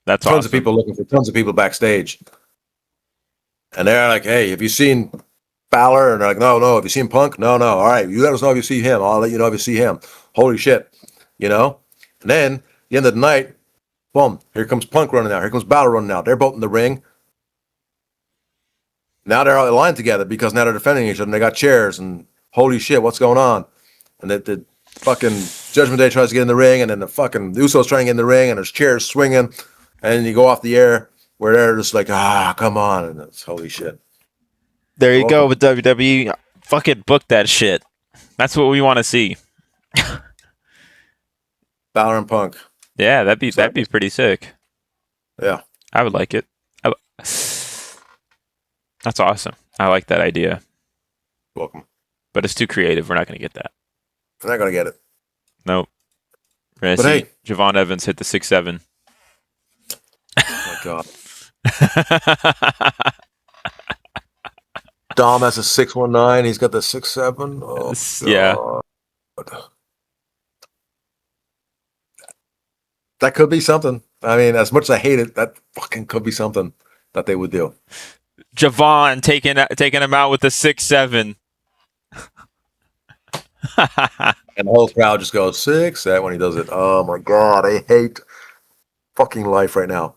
That's tons awesome. of people looking for tons of people backstage. And they're like, hey, have you seen Balor? And they're like, no. Have you seen Punk? No. All right, you let us know if you see him. I'll let you know if you see him. Holy shit. And then, at the end of the night, boom, here comes Punk running out. Here comes Balor running out. They're both in the ring. Now they're all aligned together because now they're defending each other and they got chairs and holy shit, what's going on? And the fucking Judgment Day tries to get in the ring and then the fucking Usos trying to get in the ring and there's chairs swinging. And you go off the air where they're just like, come on. And it's holy shit. There you go with WWE. Fucking book that shit. That's what we want to see. Balor and Punk. Yeah, that'd be pretty sick. Yeah. I would like it. That's awesome. I like that idea. Welcome. But it's too creative. We're not going to get that. We're not going to get it. Nope. We're going to see Javon Evans hit the 6'7". Oh my God. Dom has a 6'19". He's got the 6'7". Oh, yeah. God. That could be something. I mean, as much as I hate it, that fucking could be something that they would do. Javon taking him out with a 6-7. And the whole crowd just goes 6 when he does it. Oh my god, I hate fucking life right now.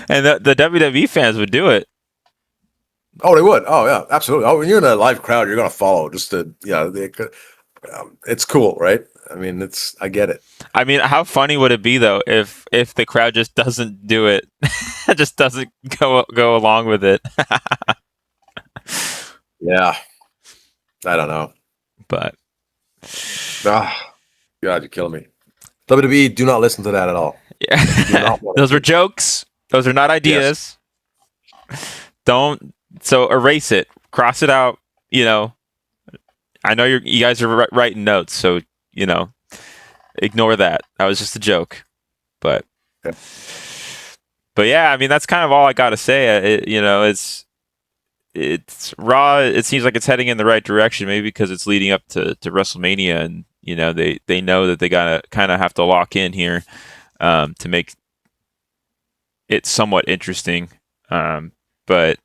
And the WWE fans would do it. Oh, they would. Oh yeah, absolutely. Oh, when you're in a live crowd, you're gonna follow just to it's cool, right? I mean, I get it. I mean, how funny would it be though if the crowd just doesn't do it, just doesn't go along with it? Yeah, I don't know, but God, you're killing me. WWE, do not listen to that at all. Yeah, those were jokes. Those are not ideas. Yes. Don't. So erase it, cross it out. You know, I know you guys are writing notes, so you know, ignore that. That was just a joke. But yeah, I mean that's kind of all I got to say. It's Raw. It seems like it's heading in the right direction, maybe because it's leading up to WrestleMania, and you know they know that they gotta kind of have to lock in here to make it somewhat interesting. But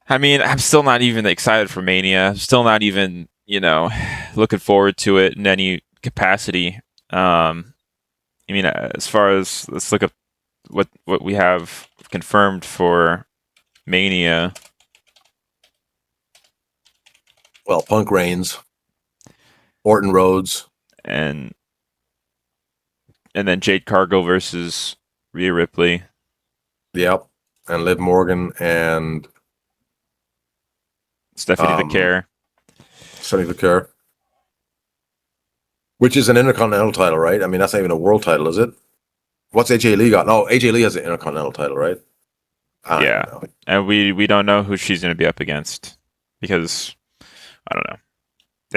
I mean, I'm still not even excited for Mania. I'm still not even, looking forward to it in any capacity. I mean, as far as let's look at what we have confirmed for Mania. Well, Punk reigns, Orton Rhodes, and then Jade Cargill versus Rhea Ripley. Yep, and Liv Morgan and Stephanie Vicaire. Which is an Intercontinental title, right? I mean, that's not even a world title, is it? What's AJ Lee got? No, AJ Lee has an Intercontinental title, right? Yeah, and we don't know who she's going to be up against because I don't know.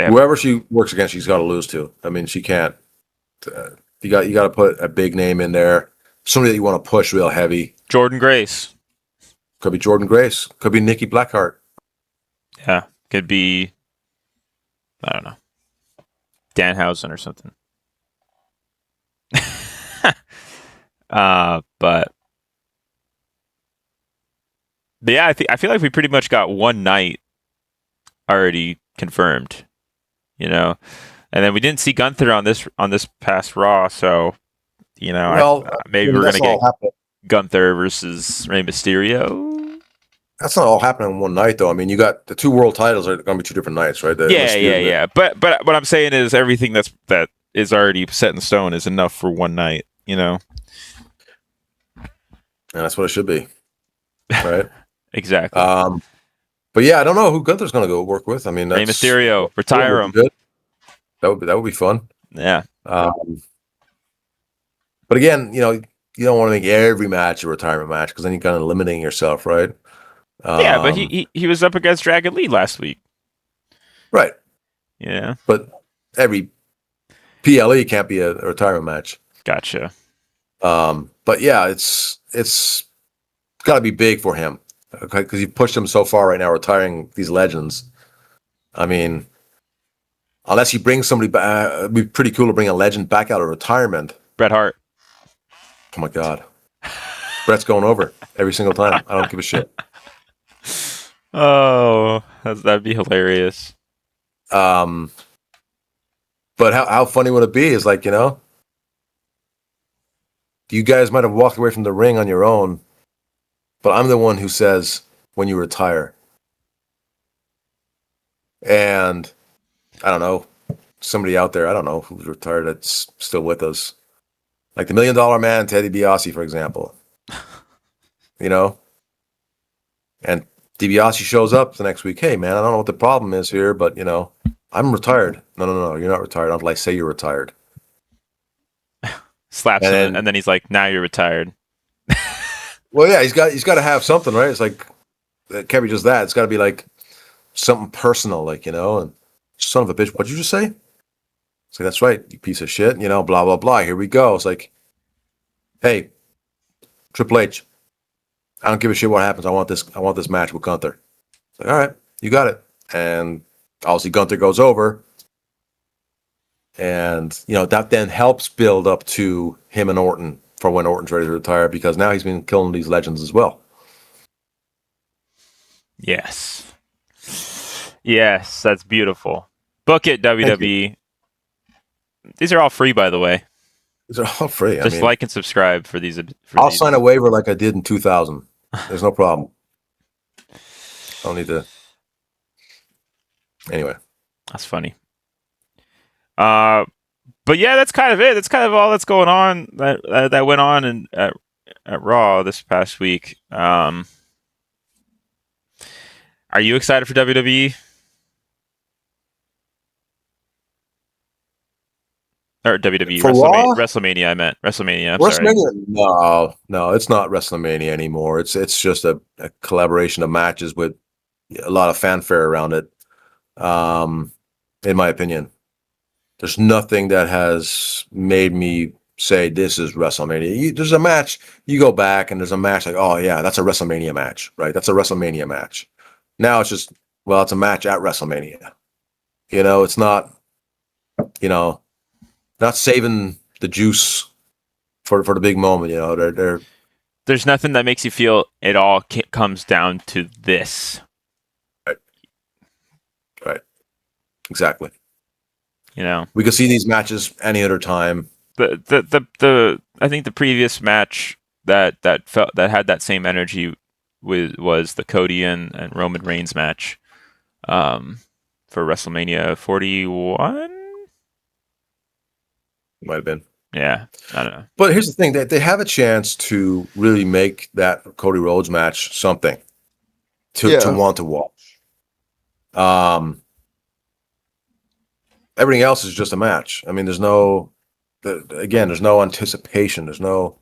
Whoever she works against, she's got to lose to. I mean, she can't. You got to put a big name in there, somebody that you want to push real heavy. Jordynne Grace. Could be Jordynne Grace. Could be Nikki Blackheart. Yeah, could be. I don't know. Danhausen or something. But yeah, I feel like we pretty much got one night already confirmed, and then we didn't see Gunther on this past Raw, so maybe we're gonna get Gunther versus Rey Mysterio. That's not all happening in one night, though. I mean, you got the 2 world titles are going to be 2 different nights, right? Yeah. But what I'm saying is everything that is already set in stone is enough for one night, And that's what it should be, right? Exactly. But yeah, I don't know who Gunther's going to go work with. I mean, Rey Mysterio, retire him. Good. That would be fun. Yeah. But again, you don't want to make every match a retirement match because then you're kind of limiting yourself, right? Yeah, but he was up against Dragon Lee last week. Right. Yeah. But every PLE can't be a retirement match. Gotcha. But yeah, it's got to be big for him, okay? Because you pushed him so far right now, retiring these legends. I mean, unless you bring somebody back, it'd be pretty cool to bring a legend back out of retirement. Bret Hart. Oh my God. Bret's going over every single time. I don't give a shit. Oh, that'd be hilarious. But how funny would it be is like, you guys might have walked away from the ring on your own, but I'm the one who says when you retire. And I don't know, somebody out there, I don't know who's retired that's still with us. Like the $1 Million Man, Teddy DiBiase, for example. And DiBiase shows up the next week. Hey, man, I don't know what the problem is here, but, I'm retired. No, you're not retired until I say you're retired. Slaps him, and then he's like, now you're retired. Well, yeah, he's got to have something, right? It's like, it can't be just that. It's got to be like something personal, like, and son of a bitch, what'd you just say? It's like, that's right, you piece of shit, blah, blah, blah. Here we go. It's like, hey, Triple H, I don't give a shit what happens. I want this match with Gunther. It's like, all right, you got it. And obviously Gunther goes over. And, that then helps build up to him and Orton for when Orton's ready to retire, because now he's been killing these legends as well. Yes. Yes, that's beautiful. Book it, WWE. These are all free, by the way. These are all free. Just like and subscribe for these. I'll sign a waiver like I did in 2000. There's no problem. I don't need to. Anyway. That's funny. But yeah, that's kind of it. That's kind of all that's going on that went on at Raw this past week. Are you excited for WWE? Or WWE, for WrestleMania. I meant WrestleMania. WrestleMania. No, it's not WrestleMania anymore. It's just a collaboration of matches with a lot of fanfare around it. In my opinion, there's nothing that has made me say this is WrestleMania. There's a match, you go back and there's a match like, oh yeah, that's a WrestleMania match, right? That's a WrestleMania match. Now it's just, well, it's a match at WrestleMania. It's not, not saving the juice for the big moment. There's nothing that makes you feel it all comes down to this. Right. Exactly. We could see these matches any other time. The I think the previous match that had that same energy was the Cody and Roman Reigns match for WrestleMania 41. Might have been. Yeah, I don't know. But here's the thing: they have a chance to really make that Cody Rhodes match something to want to watch. Everything else is just a match. I mean, there's no anticipation. There's no,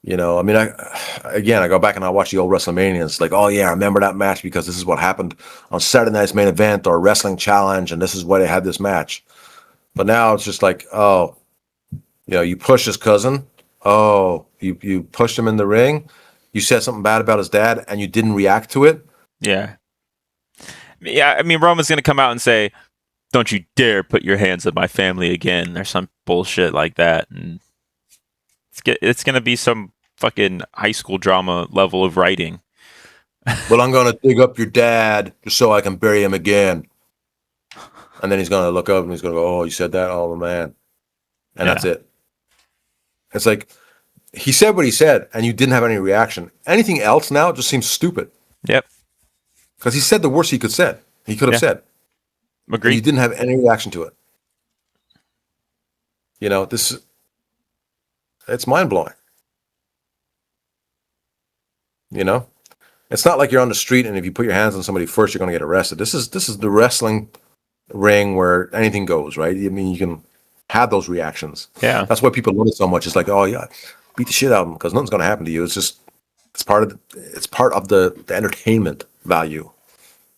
I go back and I watch the old WrestleMania. It's like, oh yeah, I remember that match because this is what happened on Saturday Night's Main Event or Wrestling Challenge, and this is why they had this match. But now it's just like, oh, you push his cousin. Oh, you pushed him in the ring. You said something bad about his dad, and you didn't react to it. Yeah. I mean, Roman's gonna come out and say, "Don't you dare put your hands on my family again," or some bullshit like that, and it's gonna be some fucking high school drama level of writing. Well, I'm gonna dig up your dad just so I can bury him again, and then he's gonna look up and he's gonna go, "Oh, you said that, oh man," and that's it. It's like he said what he said, and you didn't have any reaction. Anything else now just seems stupid. Yep. Because he said the worst he could have said. Agreed. You didn't have any reaction to it. It's mind blowing. It's not like you're on the street and if you put your hands on somebody first, you're going to get arrested. This is the wrestling ring where anything goes, right? I mean, you can have those reactions. Yeah. That's why people love it so much. It's like, oh yeah, beat the shit out of them because nothing's going to happen to you. It's part of the entertainment value.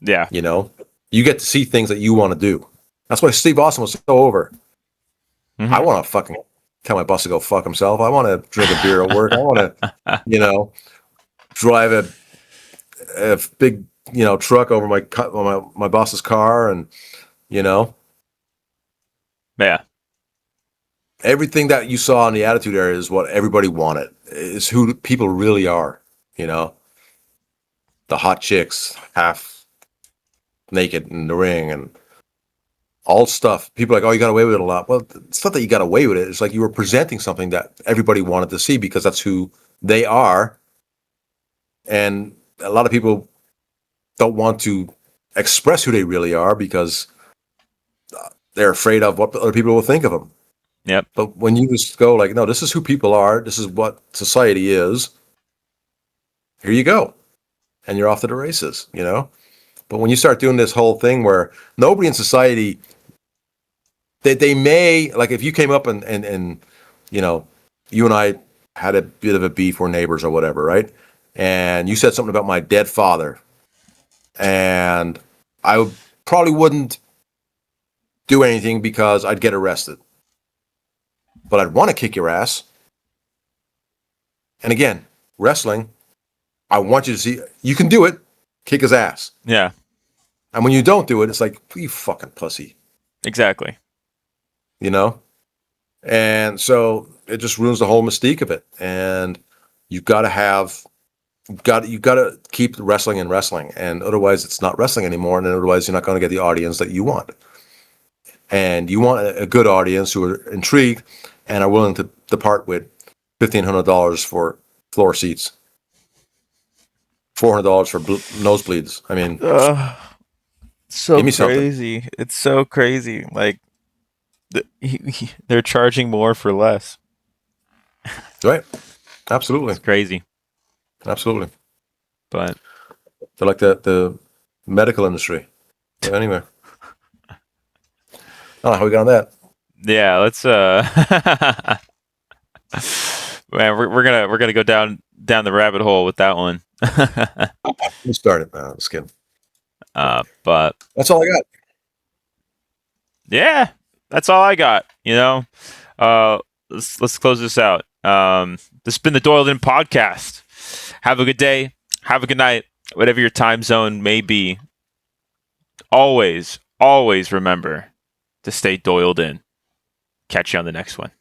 Yeah. You get to see things that you want to do. That's why Steve Austin was so over. Mm-hmm. I want to fucking tell my boss to go fuck himself. I want to drink a beer at work. I want to, drive a big, truck over my boss's car, and yeah, everything that you saw in the Attitude Era is what everybody wanted. Is who people really are. The hot chicks, half naked in the ring, and all stuff. People are like, oh, you got away with it a lot. Well, it's not that you got away with it. It's like you were presenting something that everybody wanted to see because that's who they are. And a lot of people don't want to express who they really are because they're afraid of what other people will think of them. Yep. But when you just go like, no, this is who people are. This is what society is. Here you go. And you're off to the races, But when you start doing this whole thing where nobody in society, they may, like if you came up and you and I had a bit of a beef, we're neighbors or whatever, right? And you said something about my dead father, and I probably wouldn't do anything because I'd get arrested. But I'd want to kick your ass. And again, wrestling, I want you to see, you can do it, kick his ass. Yeah. And when you don't do it, it's like, you fucking pussy. Exactly. And so it just ruins the whole mystique of it. And you've got to keep wrestling in wrestling, and otherwise it's not wrestling anymore, and otherwise you're not going to get the audience that you want. And you want a good audience who are intrigued and are willing to depart with $1,500 for floor seats, $400 for nosebleeds. I mean, so give me crazy. something. It's so crazy. Like they're charging more for less. Right? Absolutely. It's crazy. Absolutely. But they're like the medical industry. But anyway, I don't know how we got on that. Yeah, let's man, we're gonna go down the rabbit hole with that one. We started. Just kidding. But that's all I got. Yeah, that's all I got. Let's close this out. This has been the Doyledin podcast. Have a good day. Have a good night. Whatever your time zone may be. Always remember to stay Doyled in. Catch you on the next one.